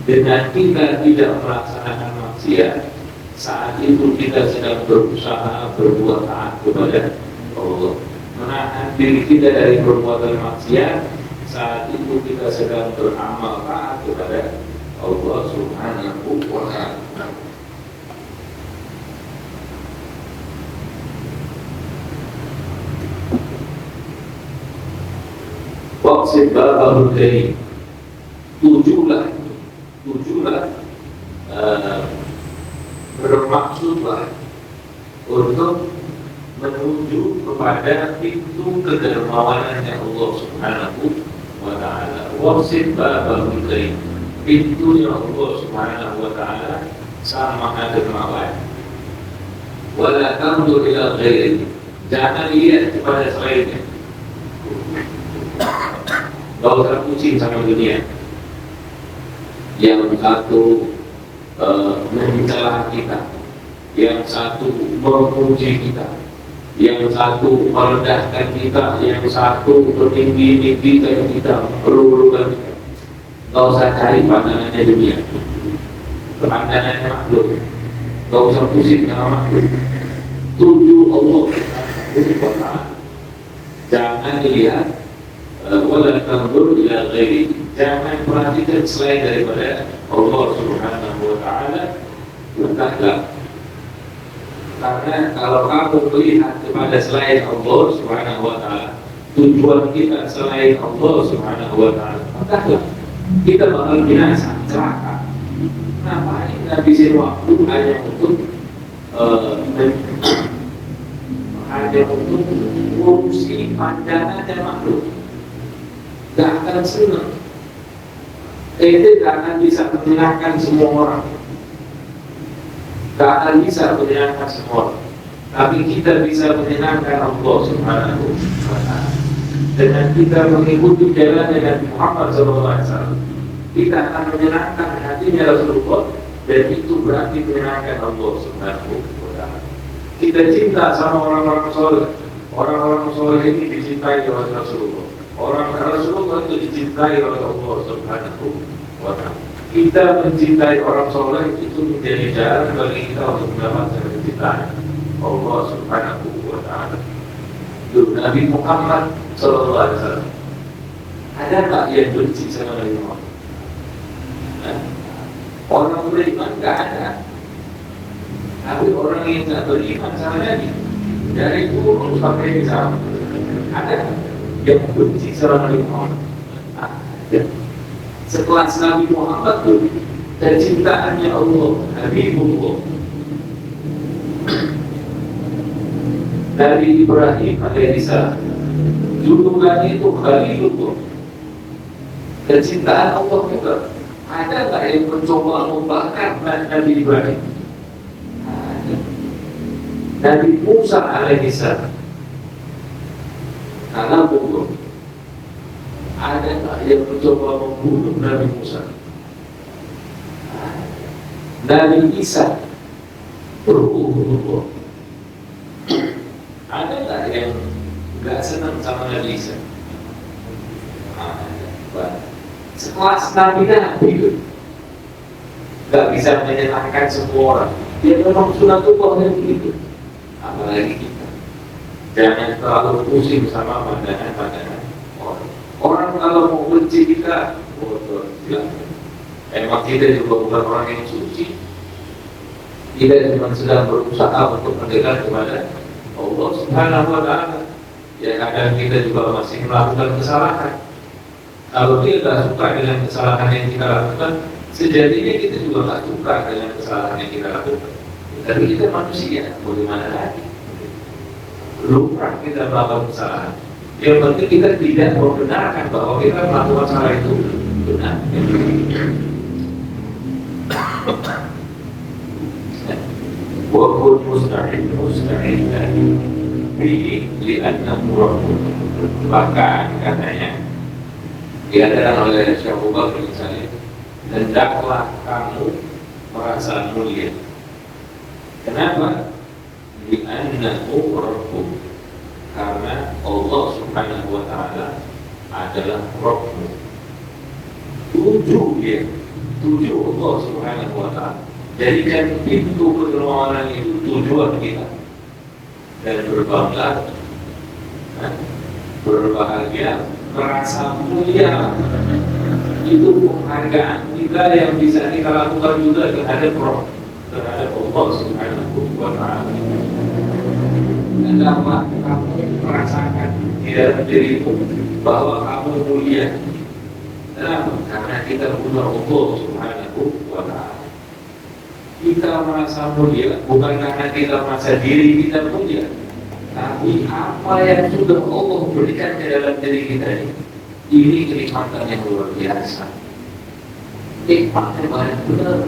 Dengan kita tidak melaksanakan maksiat, saat itu kita sedang berusaha berbuat taat kepada Allah. Menahan diri kita dari perbuatan maksiat, saat itu kita sedang beramal taat kepada Allah Subhanahu wa Ta'ala. Waqsid babahul karim, tujulah bermaksudlah untuk menuju kepada pintu kedermawanannya Allah Subhanahu wa Ta'ala. Waqsid babahul karim, pintunya Allah Subhanahu wa Ta'ala sama dermawan. Wala tanzur ila ghairihi, jangan lihat kepada selainnya. Gak usah pusing sama dunia. Yang satu mencela kita, yang satu memuji kita, yang satu merendahkan kita, yang satu meninggi-ninggikan kita, perlu-perlukan kita. Gak usah cari pandangannya dunia, pandangannya makhluk. Gak usah pusing sama makhluk. Tuju Allah Subhanahu wa Ta'ala. Jangan dilihat wala tanzur ila ghairi, jangan perhatikan selain daripada Allah Subhanahu wa Ta'ala. Entahlah, karena kalau kamu melihat kepada selain Allah Subhanahu wa Ta'ala, tujuan kita selain Allah Subhanahu wa Ta'ala, entahlah kita bakal binasa, celaka. Ngapain ngabisin waktu hanya untuk ngurusi pandangannya makhluk? Gak akan senang. Itu gak akan bisa menyenangkan semua orang. Gak akan bisa menyenangkan semua orang. Tapi kita bisa menyenangkan Allah Subhanahu wa Ta'ala dengan kita mengikuti jalan Nabi Muhammad SAW. Kita akan menyenangkan hatinya Rasulullah, dan itu berarti menyenangkan Allah Subhanahu wa Ta'ala. Kita cinta sama orang-orang soleh. Orang-orang soleh ini dicintai oleh Rasulullah. Orang Rasulullah itu dicintai oleh Allah Subhanahu wa Ta'ala. Kita mencintai orang soleh itu menjadi jalan bagi kita untuk mendapatkan kecintaan Allah Subhanahu wa Ta'ala. Nabi Muhammad Sallallahu Alaihi Wasallam, ada tak yang benci sama Nabi Muhammad? Orang beriman nggak ada. Tapi orang yang tidak beriman sama Nabi, dari dulu sampai sekarang, ada yang benci sama Nabi Muhammad. Sekelas Nabi Muhammad itu dan cintaannya Allah, Habibullah. Dari Ibrahim alaihissalam, junjungan itu Khalilullah. Kecintaan Allah juga. Ada tak yang mencoba membakar Nabi Ibrahim? Ada. Nabi Musa alaihissalam, karena bunuh. Ada tak yang mencoba membunuh Nabi Musa? Nabi Isa Ruhullah. Ada tak yang gak senang sama Nabi Isa? Ada. Sekelas Nabi itu gak bisa menyenangkan semua orang. Dia memang sunatullah yang begitu. Apalagi kita, jangan terlalu pusing sama pandangan-pandangan orang. Orang kalau mau benci kita, silakan. Emang kita juga bukan orang yang suci. Kita cuma sedang berusaha untuk mendekat kepada Allah Subhanahu wa Ta'ala. Ya kadang kita juga masih melakukan kesalahan. Kalau dia tidak suka dengan kesalahan yang kita lakukan, sejatinya kita juga tidak suka dengan kesalahan yang kita lakukan. Tapi kita manusia, bagaimana lagi? Lumrah kita melakukan kesalahan. Yang penting kita tidak membenarkan bahwa kita melakukan salah itu benar. Waqul musta'idan bihi li'annahu rabbun. Bahkan katanya dikatakan oleh Syekh Abu Bakar misalnya, hendaklah kamu merasa mulia. Kenapa? Li'annahu rabbun. Karena Allah Subhanahu wa ta'ala adalah Rabbmu. Tujuh Allah Subhanahu wa ta'ala. Jadikan pintu permohonan itu tujuan kita. Dan berbangga, berbahagia, merasa mulia. Itu penghargaan kita yang bisa kita lakukan juga terhadap Allah Subhanahu wa ta'ala. Kenapa kamu merasakan di dalam dirimu bahwa kamu mulia? Kenapa? Karena kita punya Allah Subhanahu wa ta'ala. Kita merasa mulia bukan karena kita merasa diri kita mulia, tapi apa yang sudah Allah berikan ke dalam diri kita ini kenikmatan yang luar biasa. Nikmatnya banyak benar.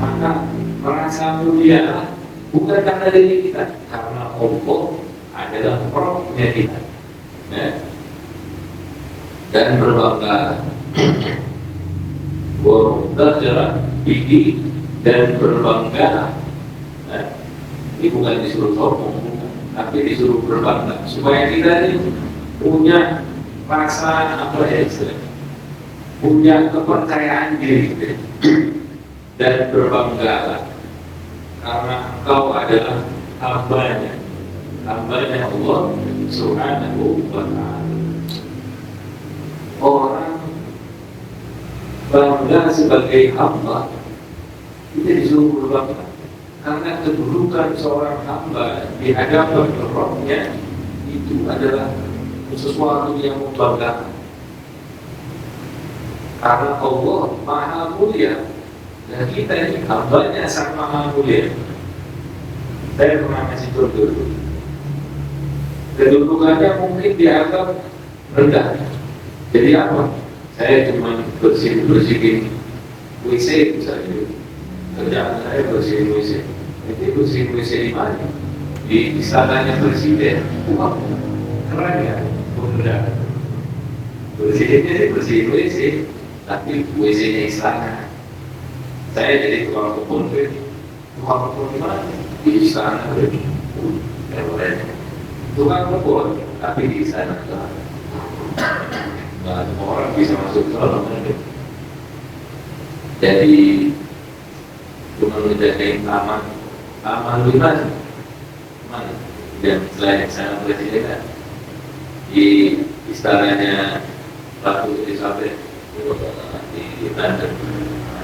Maka merasa mulia bukan karena diri kita, karena Allah adalah Rabbnya kita. Dan berbangga, berjalan gigi dan berbangga. Ini bukan disuruh sombong, tapi disuruh berbangga supaya kita ini punya rasa apa ya istilahnya, punya kepercayaan diri dan berbangga karena engkau adalah hambanya Allah Subhanahu wa ta'ala. Orang bangga sebagai hamba itu disuruh berbangga karena kedudukan seorang hamba di hadapan Rabbnya itu adalah sesuatu yang membanggakan. Karena Allah Maha Mulia dan kita ini hambanya sang Maha Mulia. Saya pernah kasih contoh, kedudukannya mungkin dianggap rendah. Jadi apa? Saya cuma bersihin WC misalnya. Kerjaan saya bersihin WC. Itu bersihin WC di mana? Di istananya presiden. Wah, keren ya? Benar. Bersihinnya sih bersihin WC, tapi WC-nya istana. Saya jadi tukang kebun, di mana? Di istana. Tukang kebun, tapi di istana. Nah, semua orang bisa masuk ke dalam. Jadi cuma menjadikan taman lunas, dan selain sana presiden di istananya Ratu Elizabeth di London,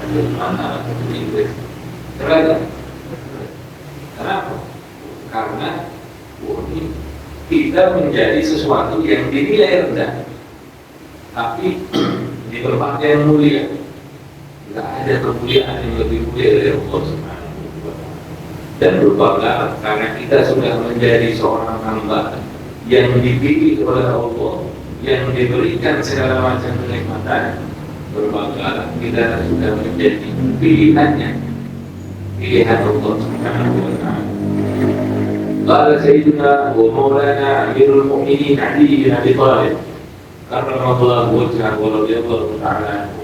di mana di Inggris. Kenapa? Karena kita menjadi sesuatu yang dinilai rendah, tapi di tempat yang mulia. Tidak ada kemuliaan yang lebih mulia dari Allah Subhanahu wa ta'ala. Dan berbangga karena kita sudah menjadi seorang hamba yang dipilih oleh Allah, yang diberikan segala macam kenikmatan. Berbangga kita sudah menjadi pilihan Allah Subhanahu wa ta'ala. Qala Sayyidina wa Maulana Amirul Mu'minin Ali bin Abi Thalib karramallahu wajhahu wa radiyallahu ta'ala.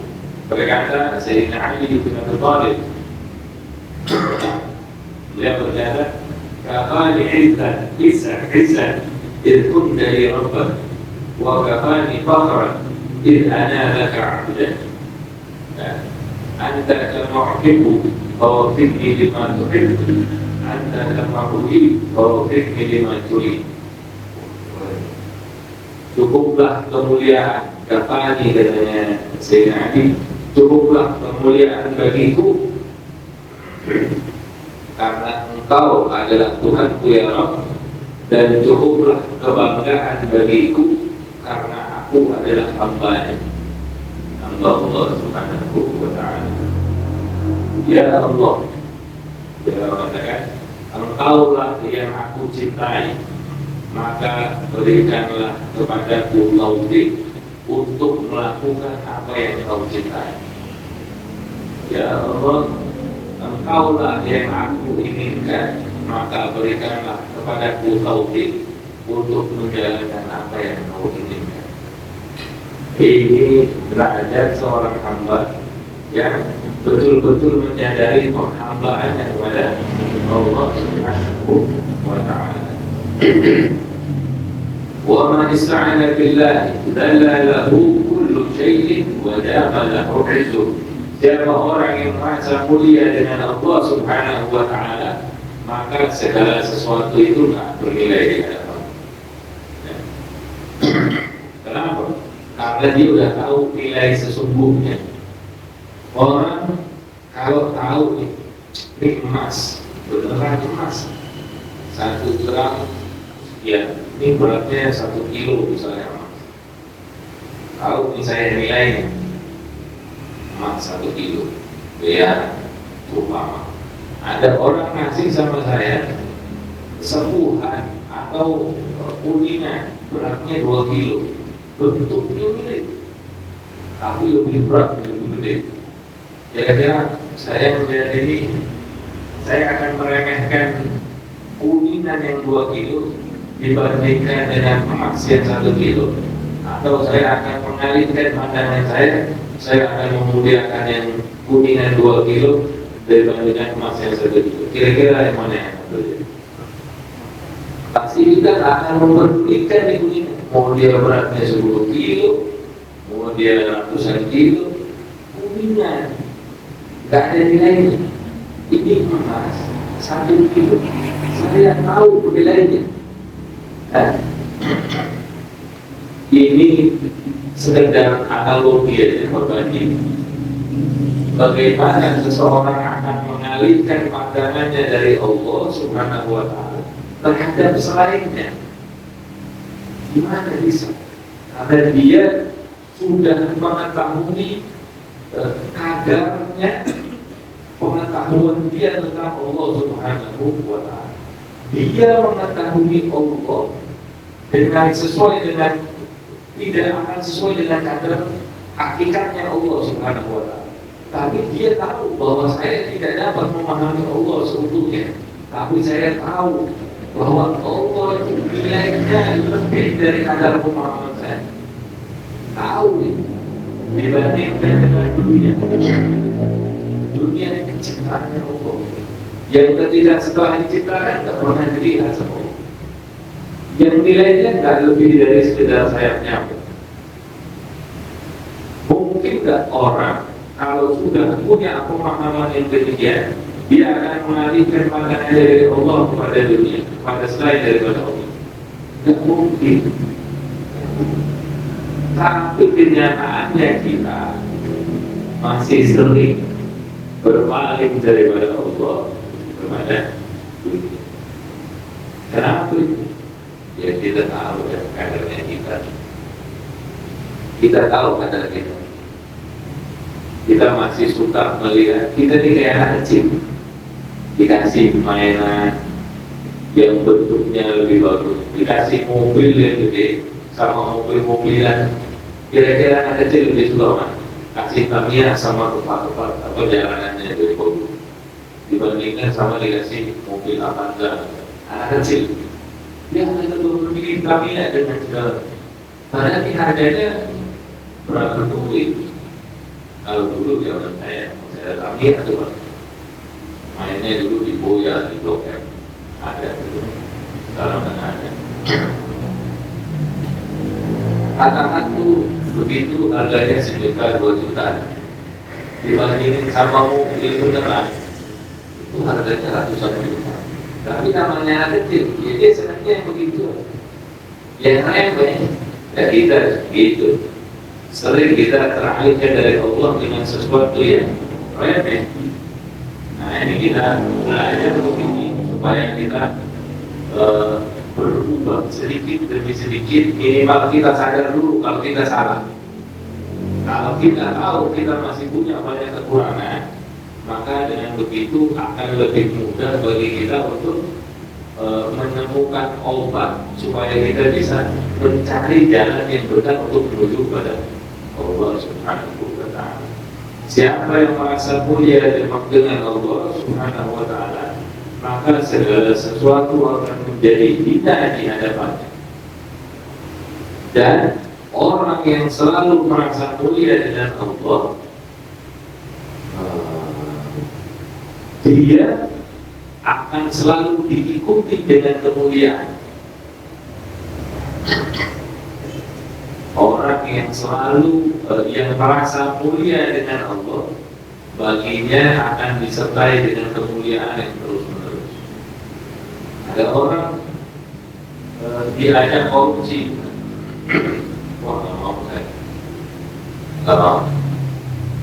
Berkata Sayyidina Ali bin Abi Thalib, beliau berkata, kafani izzan idh kunta li rabbak wa kafani fakhran idh ana laka 'abdan. Anta kama uhibbu fawafiqni lima tuhibbu, anta kama uhibbu fawafiqni lima turid. Cukuplah kemuliaan, kafani katanya Sayyidina Ali, cukuplah kemuliaan bagiku karena engkau adalah Tuhanku ya Rabb, dan cukuplah kebanggaan bagiku karena aku adalah hamba Allah Subhanahu wa ta'ala. Ya Allah, ya Allah, engkaulah yang aku cintai maka berikanlah kepadaku taufik untuk melakukan apa yang kau cintai. Ya Allah, Engkaulah yang aku inginkan, maka berikanlah kepadaku taufik untuk menjalankan apa yang kau inginkan. Ini derajat seorang hamba yang betul-betul menyadari penghambaannya kepada Allah Subhanahu wa Ta'ala. Wa man ista'ana billahi dalla lahu kullu syai'in wa daqa lahu 'izzuh. Siapa orang yang merasa mulia dengan Allah Subhanahu wa Ta'ala, maka segala sesuatu itu tak bernilai di hadapan. Kenapa? Karena dia sudah tahu nilai sesungguhnya. Orang kalau tahu ini emas, beneran emas, 1 gram, ya ini beratnya 1 kilo misalnya emas. Tahu misalnya nilainya emas 1 kilo, ya umpama ada orang ngasih sama saya sepuhan atau kuningan beratnya 2 kilo, bentuknya mirip tapi lebih berat, lebih gede. Kira-kira saya melihat ini, saya akan meremehkan kuningan yang 2 kilo dibandingkan dengan emas yang 1 kilo, atau saya akan mengalihkan pandangan saya akan memuliakan yang kuningan 2 kilo dibandingkan emas yang 1 kilo. Kira-kira yang mana yang terjadi? Pasti kita akan memperdulikan di kuningan, mau dia beratnya 10 kilo, mau dia ratusan kilo, kuningan gak ada nilainya. Ini emas 1 kilo, saya tahu nilainya. Ini sekedar analogi yang berbagi bagaimana seseorang akan mengalihkan pandangannya dari Allah Subhanahu wa Ta'ala terhadap selainnya. Gimana bisa? Karena dia sudah mengetahui kadarnya pengetahuan dia tentang Allah Subhanahu wa Ta'ala. Dia mengetahui Allah dengan sesuai dengan, tidak akan sesuai dengan kadar hakikatnya Allah Subhanahu wa Ta'ala. Tapi dia tahu bahwa saya tidak dapat memahami Allah seutuhnya, tapi saya tahu bahwa Allah itu nilainya lebih dari kadar pemahaman saya. Tahu nih, dibandingkan dengan dunia yang ciptaan Allah, yang ketika setelah diciptakan tak pernah dilihat sama Allah, yang nilainya tak lebih dari sekedar sayap nyamuk. Mungkin tak orang kalau sudah punya pemahaman yang demikian, dia akan mengalihkan pandangan dari Allah kepada dunia, kepada selain daripada Allah. Tidak mungkin. Tapi kenyataannya kita masih sering berpaling daripada Allah kepada dunia. Kenapa itu? Ya kita tahu ya kadarnya kita. Kita tahu kadar kita. Kita masih suka melihat kita ini kayak anak kecil, dikasih mainan yang bentuknya lebih bagus, dikasih mobil yang gede sama mobil-mobilan. Kira-kira anak kecil lebih suka mana? Kasih Tamiya sama tempat-tempat atau jalanannya dari mobil dibandingkan sama dikasih mobil Avanza. Anak kecil dia hanya berpikir Tamiya dengan segala, padahal harganya berapa duit. Kalau dulu zaman saya Tamiya tuh mainnya dulu di Boya, di Blok M ada dulu, sekarang kan ada. Katakan tuh begitu harganya sekitar 2 juta, dibandingin sama mobil beneran itu harganya ratusan juta. Tapi namanya anak kecil, ya dia senangnya yang begitu, yang remeh. Ya kita gitu, sering kita teralihkan dari Allah dengan sesuatu yang remeh. Nah ini kita belajar begini supaya kita berubah sedikit demi sedikit. Minimal kita sadar dulu kalau kita salah. Kalau kita tahu kita masih punya banyak kekurangan, maka dengan begitu akan lebih mudah bagi kita untuk menemukan obat supaya kita bisa mencari jalan yang benar untuk menuju kepada Allah Subhanahu wa Ta'ala. Siapa yang merasa mulia dengan Allah Subhanahu wa Ta'ala, maka segala sesuatu akan menjadi hina di hadapannya. Dan orang yang selalu merasa mulia dengan Allah, dia akan selalu diikuti dengan kemuliaan. Orang yang selalu yang merasa mulia dengan Allah, baginya akan disertai dengan kemuliaan yang terus-menerus. Ada orang diajak korupsi, wah nggak mau saya, nggak mau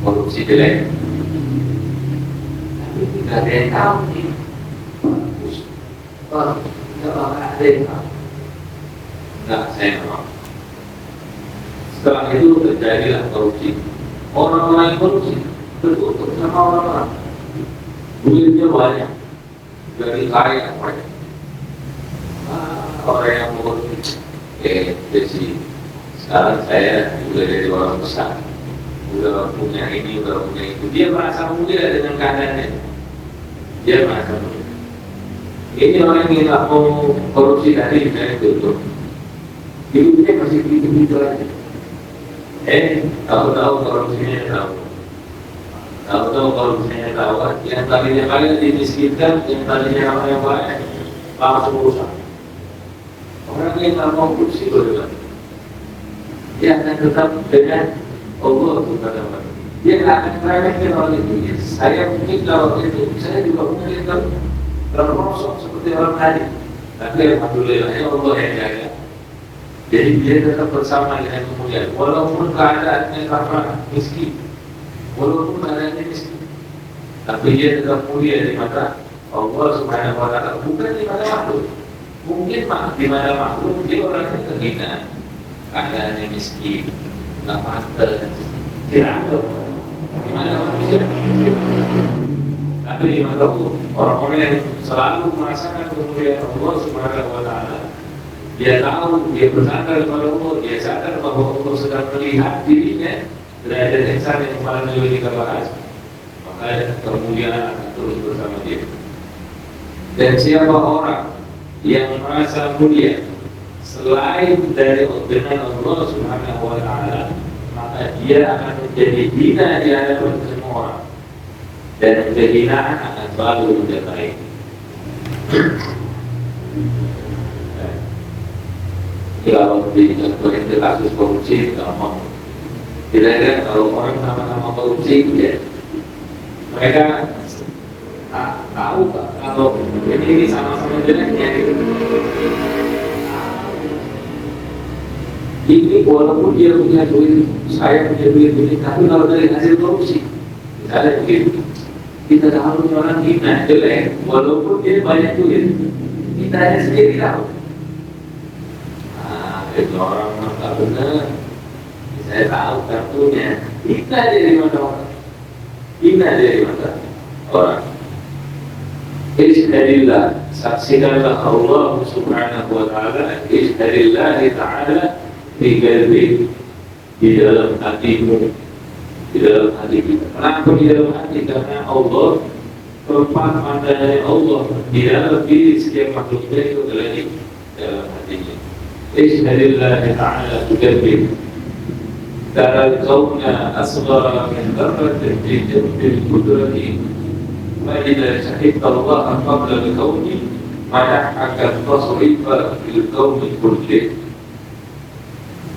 korupsi jelek, tapi tidak ada yang tahu nih, bagus, nggak ada yang tahu, nggak saya nggak mau. Setelah itu terjadilah korupsi. Orang-orang yang korupsi tertutup sama orang-orang. Duitnya banyak, jadi kaya mereka. Orang yang korupsi, desi. Sekarang saya juga dari orang besar, udah punya ini, udah punya itu. Dia merasa mulia dengan keadaannya. Dia merasa mulia. Ini orang yang nggak mau korupsi tadi, misalnya tutup. Hidupnya masih begitu aja. Tahu-tahu korupsinya tahu korupsinya tahu, yang tadinya kalian dimiskinkan, yang tadinya orang yang baik langsung rusak. Orang yang tak mau korupsi bagaimana? Dia akan tetap dengan Allah Subhanahu. Dia akan meremehkan orang itu. Saya mungkin kalau itu, saya juga mungkin terperosok seperti orang tadi. Tapi alhamdulillah Allah yang jaga. Jadi dia tetap bersama dengan kemuliaan, walaupun keadaannya karena miskin, walaupun keadaannya miskin, tapi dia tetap mulia di mata Allah Subhanahu wa Ta'ala, bukan di mata makhluk. Mungkin di mata makhluk dia orangnya terhina, keadaannya miskin, nggak pantas, tidak ada. Di mata manusia, tapi di mata Allah, orang-orang yang selalu merasakan kemuliaan Allah Subhanahu wa Ta'ala, dia tahu, dia bersandar kepada Allah, dia sadar bahwa Allah sedang melihat dirinya derajat ihsan yang paling dulu kita bahas, maka kemuliaan akan terus bersama dia. Dan siapa orang yang merasa mulia selain dari dengan Allah Subhanahu wa Ta'ala, maka dia akan menjadi hina di hadapan semua orang, dan kehinaan akan selalu menjadi. Kalau dicontohin di kasus korupsi, gampang. Kira-kira kalau orang sama-sama korupsi, ya mereka tahu kalau ini sama-sama jeleknya. Ini walaupun dia punya duit, saya punya duit ini, tapi kalau dari hasil korupsi, misalnya begitu, kita tahu orang hina, jelek, walaupun dia banyak duit, kita hanya sendiri tahu. Itu orang tak benar. Saya tahu kartunya. Hina dari mata orang. Hina dari mata orang. Ishadillah, saksikanlah Allah Subhanahu wa Ta'ala. Ishadillah Ta'ala di qalbi, di dalam hatimu, di dalam hati kita. Kenapa di dalam hati? Karena Allah, tempat pandangnya Allah di dalam diri setiap makhluknya itu adalah di dalam hatinya. Ishadillah Ta'ala tukabbir, tara al-kawna asghara min dharratin fi jawfil qudrati, wa idza shahidta Allah qabla al-kawni manahaka tasrifa fil kawni kulli.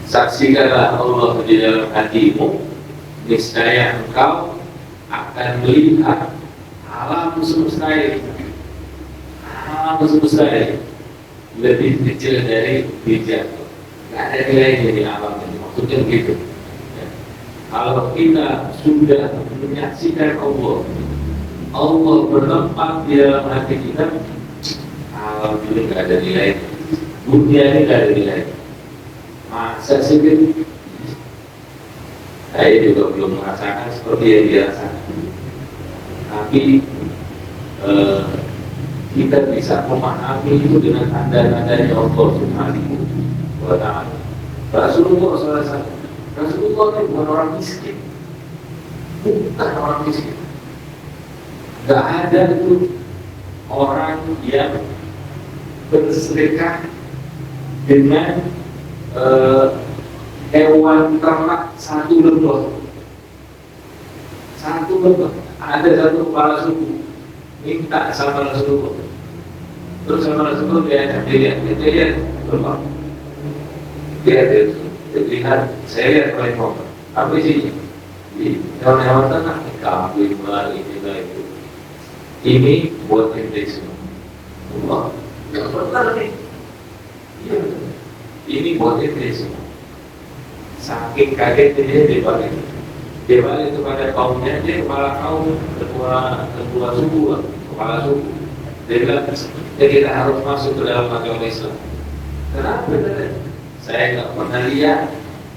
Saksikanlah Allah di dalam hatimu, niscaya engkau akan melihat alam semesta ini. Alam semesta ini lebih kecil dari biji. Tidak ada nilainya di alam ini. Maksudnya begitu. Ya. Kalau kita sudah menyaksikan Allah, Allah bertempat di dalam hati kita, alam ini tidak ada nilainya. Dunia ini tidak ada nilainya. Masa sih gitu? Saya juga belum merasakan seperti yang dirasakan. Tapi kita bisa memahami itu dengan tanda-tandanya Allah Subhanahu wa Ta'ala. Rasulullah SAW, Rasulullah itu bukan orang miskin, bukan orang miskin. Gak ada itu orang yang bersedekah dengan hewan ternak satu lebah. Ada satu kepala suku minta sama Rasulullah, terus sama Rasulullah dia lihat lebah, dia lihat, saya lihat mereka apa sih hewan-hewan ternak, kambing lah, ini buat ente semua. Allah, yang benar nih, iya, ini buat ente semua. Saking kagetnya dia balik kepada kaumnya, dia kepala kaum, ketua suku, kepala suku. Dia bilang, kita harus masuk ke dalam agama Islam. Kenapa? Saya nggak pernah lihat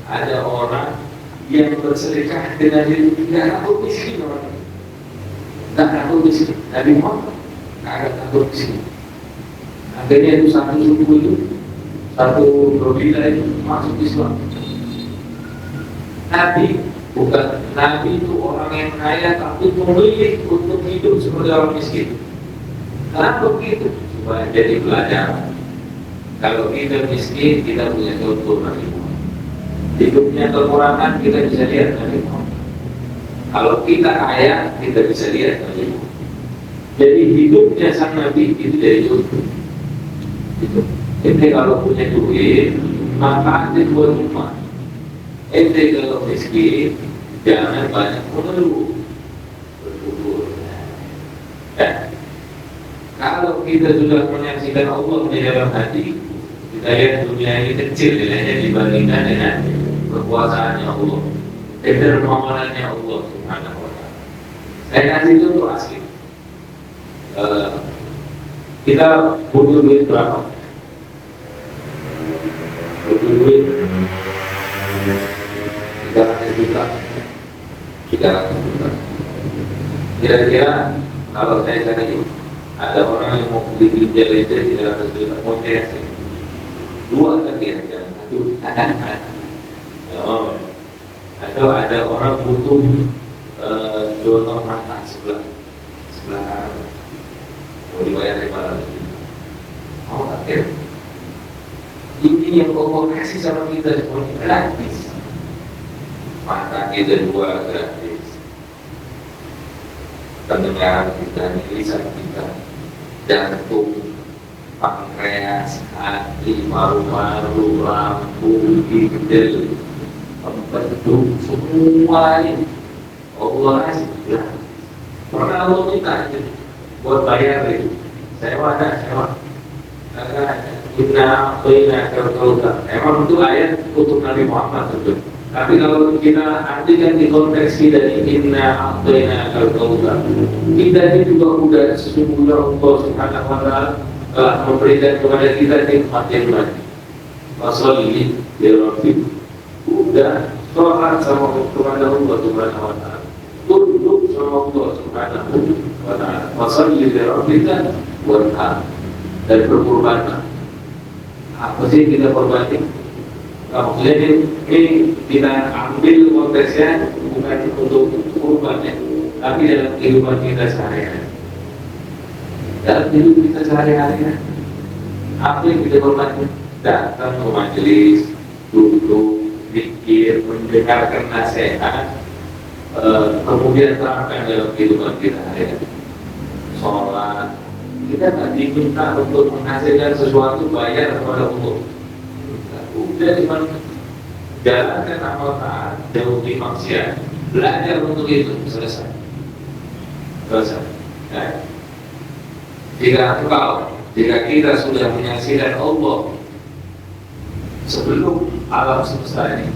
ada orang yang bersedekah dengan diri, nggak takut miskin orang, nggak takut miskin. Nabi Muhammad nggak takut miskin. Akhirnya itu satu suku itu, satu kabilah itu masuk Islam. Nabi itu orang yang kaya tapi memilih untuk hidup seperti orang miskin. Kenapa begitu? Supaya jadi pelajaran. Kalau kita miskin, kita punya contoh Nabi Muhammad. Hidupnya kekurangan, kita bisa lihat Nabi Muhammad. Kalau kita kaya, kita bisa lihat Nabi Muhammad. Jadi hidupnya sang Nabi itu jadi contoh. Ente kalau punya duit, maka ente buat rumah. Ente kalau miskin, jangan banyak mengeluh, bersyukur. Kalau kita sudah menyaksikan Allah di dalam hati, kita lihat dunia ini kecil nilainya dibandingkan dengan kekuasaannya Allah, dermawanannya Allah Subhanahu wa Ta'ala. Saya kasih contoh asli. Kita butuh duit berapa? Butuh duit 300 juta. Kira-kira kalau saya cari ada orang yang mau beli ginjal itu 300 juta, mau tes dua kan kira-kira atau ada orang butuh donor mata sebelah kanan mau dibayar 500 juta, mau nggak kira? Ini yang Allah kasih sama kita semuanya gratis. Mata kita dua gratis, pendengaran kita, lisan kita, jantung, pankreas, hati, paru-paru, lambung, ginjal, empedu, semuanya Allah kasih gratis. Pernah Allah minta buat bayar itu, sewa. Inna a'tayna al-kautsar. Emang itu ayat untuk Nabi Muhammad tentu. Tapi kalau kita artikan di konteks kita di Inna a'tayna al-kautsar, kita ini juga sudah sesungguhnya Allah Subhanahu wa Ta'ala telah memberikan kepada kita nikmat yang banyak. Washolli li rabbik. Udah sholat sama kepada Allah Subhanahu wa Ta'ala. Tunduk sama Allah Subhanahu wa Ta'ala. Washolli li rabbika wanhar. Dan berkurbanlah. Apa sih kita korbani? Jadi ini kita ambil konteksnya bukan untuk kurbannya, tapi dalam kehidupan kita sehari-hari. Dalam hidup kita sehari-hari, apa yang kita korbani? Datang ke majelis, duduk, pikir, mendengarkan nasihat, kemudian terapkan dalam kehidupan kita sehari-hari. Sholat. Kita tidak diminta untuk menghasilkan sesuatu bayar kepada Allah. Udah cuma jalankan amal taat, jauhi maksiat, belajar untuk itu, selesai. Ya. Jika kita sudah menyaksikan Allah sebelum alam semesta ini,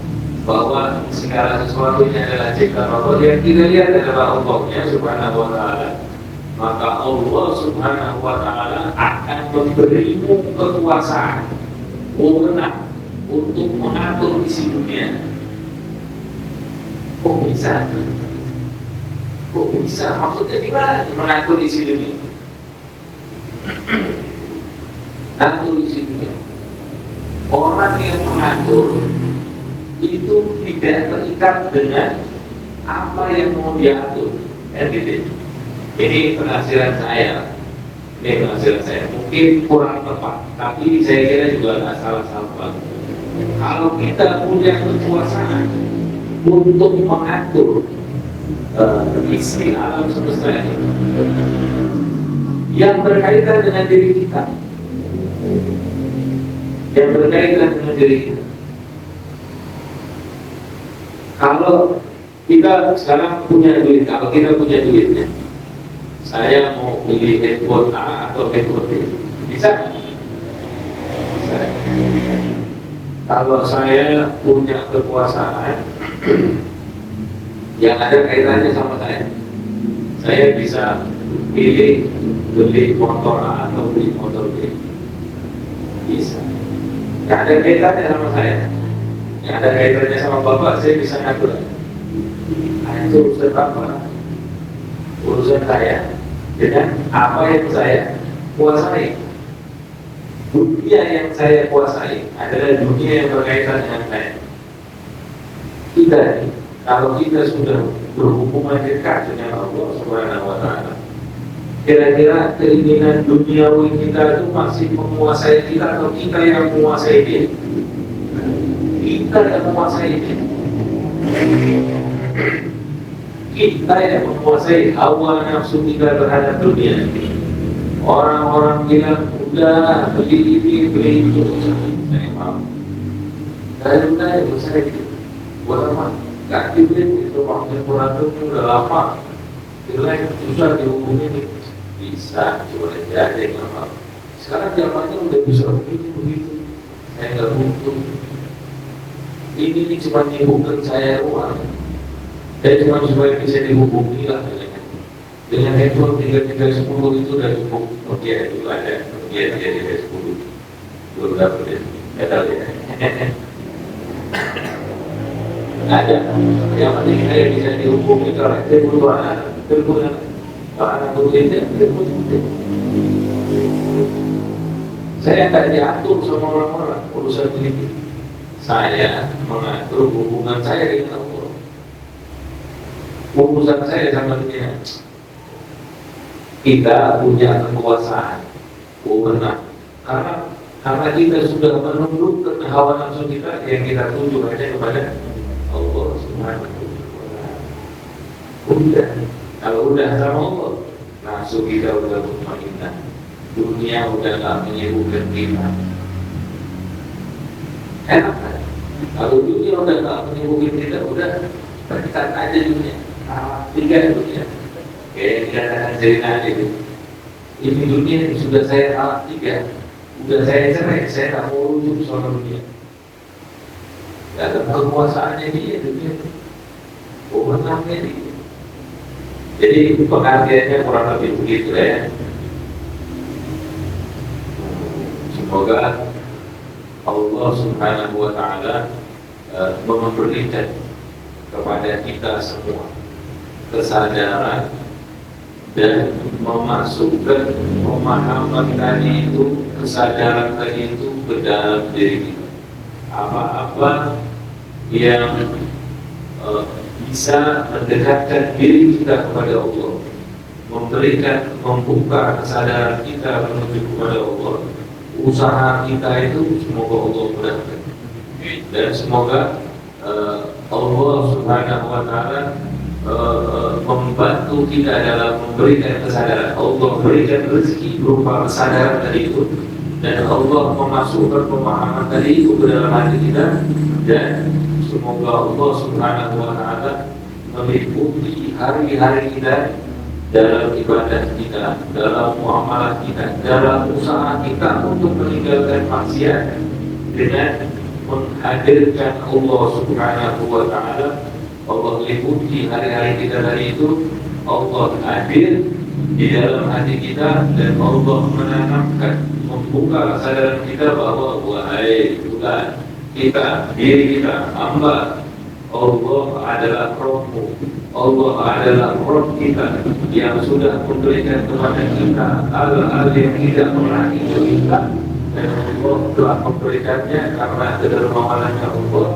bahwa segala sesuatunya adalah ciptaan Allah, yang kita lihat adalah Allah-Nya Subhanahu wa Ta'ala, maka Allah Subhanahu wa Ta'ala akan memberimu kekuasaan, wewenang untuk mengatur isi dunia. Kok bisa? Maksudnya gimana mengatur isi dunia? Ngatur isi dunia. Orang yang mengatur itu tidak terikat dengan apa yang mau diatur. Gitu. Ini penafsiran saya. Mungkin kurang tepat, tapi saya kira juga nggak salah. Kalau kita punya kekuasaan untuk mengatur isi alam semesta ini yang berkaitan dengan diri kita, kalau kita sekarang punya duit, ya, saya mau beli handphone A atau handphone B, bisa? Bisa. Kalau saya punya kekuasaan yang ada kaitannya sama saya bisa pilih beli motor A atau beli motor B, bisa. Yang ada kaitannya sama saya, yang ada kaitannya sama bapak, saya bisa ngatur. Itu urusan apa? Urusan saya dengan apa yang saya kuasai. Dunia yang saya kuasai adalah dunia yang berkaitan dengan saya. Kalau kita sudah berhubungan dekat dengan Allah Subhanahu wa Ta'ala, kira-kira keinginan duniawi kita itu masih menguasai kita atau kita yang menguasai dia? Kita yang menguasai dia. Kita yang menguasai hawa nafsu kita terhadap dunia. Orang-orang bilang udah beli ini, beli itu, saya mau. Saya itu buat apa? Gak dibeli itu waktu memorandum udah lama. Jelek susah dihubungi, bisa cuma aja nggak mau. Sekarang zamannya udah bisa begitu. Saya nggak butuh. Ini cuma nyibukkan saya uang. Saya cuma supaya bisa dihubungi lah dengan handphone 3310 itu udah cukup. Nokia itu ada Nokia 3310 belum dapat ya, metal ya. Ada. Yang penting saya bisa dihubungi kalau saya butuh anak, kalau anak butuh itu. Saya nggak diatur sama orang-orang urusan ini. Saya mengatur hubungan saya dengan Allah. Urusan saya sama dunia. Kita punya kekuasaan, wewenang. Karena kita sudah menundukkan hawa nafsu kita, yang kita tuju hanya kepada Allah Subhanahu wa Ta'ala. Udah, kalau udah sama Allah, nafsu kita udah mutmainnah. Dunia udah nggak menyibukkan kita. Enak kan? Kalau dunia udah nggak menyibukkan kita, udah berikan aja dunia. Tiga dunia. Kayak dikatakan cerita itu. Ini dunia yang sudah saya talak 3, sudah saya cerai, saya tak mau rujuk sama dunia. Dalam kekuasaannya dia dunia, wewenangnya dia. Jadi pengertiannya kurang lebih begitu ya. Semoga Allah Subhanahu wa Ta'ala memberikan kepada kita semua kesadaran dan memasukkan pemahaman tadi itu, kesadaran tadi itu ke dalam diri kita. Apa-apa yang bisa mendekatkan diri kita kepada Allah, membuka kesadaran kita menuju kepada Allah, usaha kita itu semoga Allah mudahkan. Dan semoga Allah Subhanahu wa Ta'ala membantu kita dalam memberikan kesadaran. Allah berikan rezeki berupa kesadaran tadi itu, dan Allah memasukkan pemahaman tadi itu ke dalam hati kita, dan semoga Allah Subhanahu wa Ta'ala meliputi hari-hari kita dalam ibadah kita, dalam muamalah kita, dalam usaha kita untuk meninggalkan maksiat dengan menghadirkan Allah Subhanahu wa Ta'ala. Allah liputi hari-hari kita dari itu, Allah hadir di dalam hati kita, dan Allah menanamkan, membuka kesadaran kita bahwa wahai Tuhan kita, diri kita, hamba, Allah adalah Rabb-Mu, Allah adalah Rabb kita yang sudah memberikan kepada kita hal-hal yang tidak pernah kita minta, dan dan Allah telah memberikannya karena kedermawanannya Allah,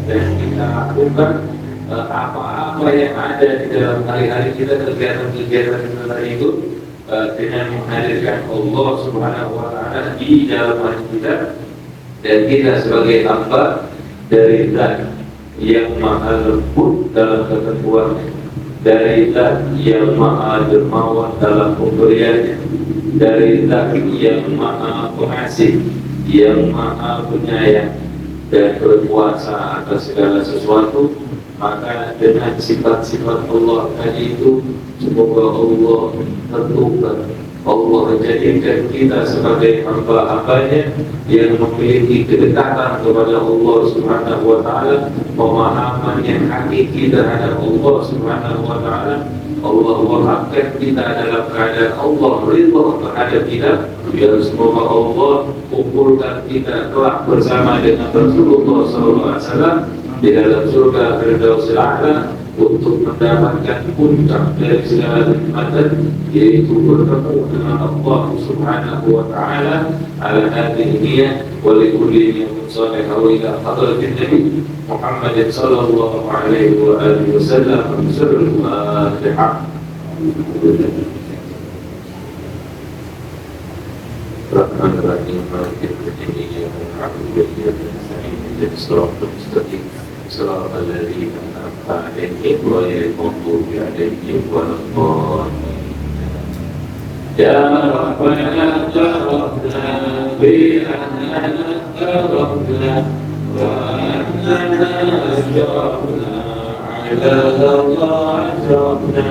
dan kita lakukan apa-apa yang ada di dalam hari-hari kita, kegiatan-kegiatan kita itu dengan menghadirkan Allah Subhanahu wa Ta'ala di dalam hati kita, dan kita sebagai hamba dari Zat yang maha lembut dalam ketentuannya, dari Zat yang maha dermawan dalam pemberiannya, dari Zat yang maha pengasih, yang maha penyayang dan berkuasa atas segala sesuatu. Maka dengan sifat-sifat Allah tadi itu, semoga Allah tentukan, Allah jadikan kita sebagai hamba-hambanya yang memiliki kedekatan kepada Allah Subhanahu wa Ta'ala, pemahaman yang hakiki terhadap Allah Subhanahu wa Ta'ala. Allah wahabkan kita dalam keadaan Allah ridha terhadap kita, dan semoga Allah kumpulkan kita kelak bersama dengan Rasulullah SAW di dalam surga Firdausil A'la untuk mendapatkan puncak dari segala nikmatan, yaitu bertemu dengan Allah Subhanahu wa Ta'ala ala hadhihi niyyah wa li kulli niyyatin salihah ila hadratin Nabi Muhammad sallallahu alaihi wa alihi wasallam. Al-Fatihah. Rahman-Rahim, Maliki yaumiddin, Alhamdulillahi rabbil alamin, صراط الذين أنعمت عليهم غير المغضوب عليهم ولا الضالين. يا ربنا اعترفنا بأننا اعترفنا وأننا أشرفنا على الله أشرفنا،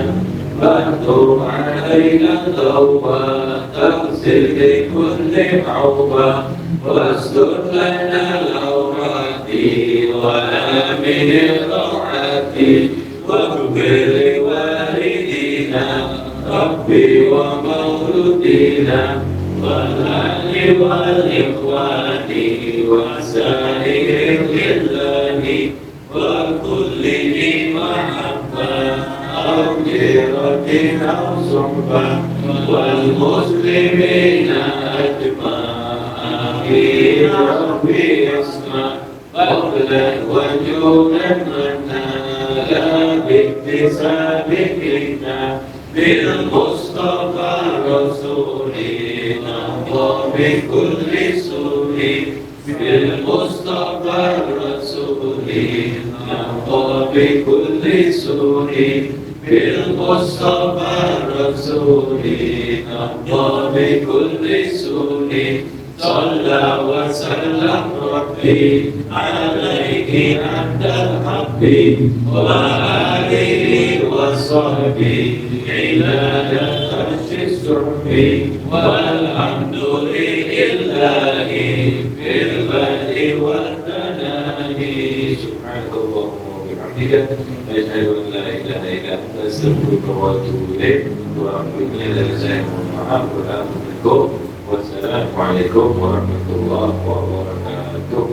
فاتوب علينا توبة تغسل لكل عوبة، واستر لنا العورات وآمن الروعات، واغفر لوالدينا ربي ومولودينا والأهل والإخوان وسائر الخلان وكل ذي محبة أو جيرة أو صحبة والمسلمين أجمعين. ربي اسمع فضلا وجودا منا لا باكتساب منا بالمصطفى الرسول نهضى بكل سوء، بالمصطفى الرسول نهضى بكل سوء، بالمصطفى الرسول نهضى بكل سوء. صلى وسلم ربي عليه عند الحق وآله وصحبه عناد فرش السحب، والحمد لله في البدء والثناء. سبحانك اللهم وبحمدك أشهد أن لا إله إلا أنت أستغفرك وأتوب إليك. Wassalamualaikum warahmatullahi wabarakatuh.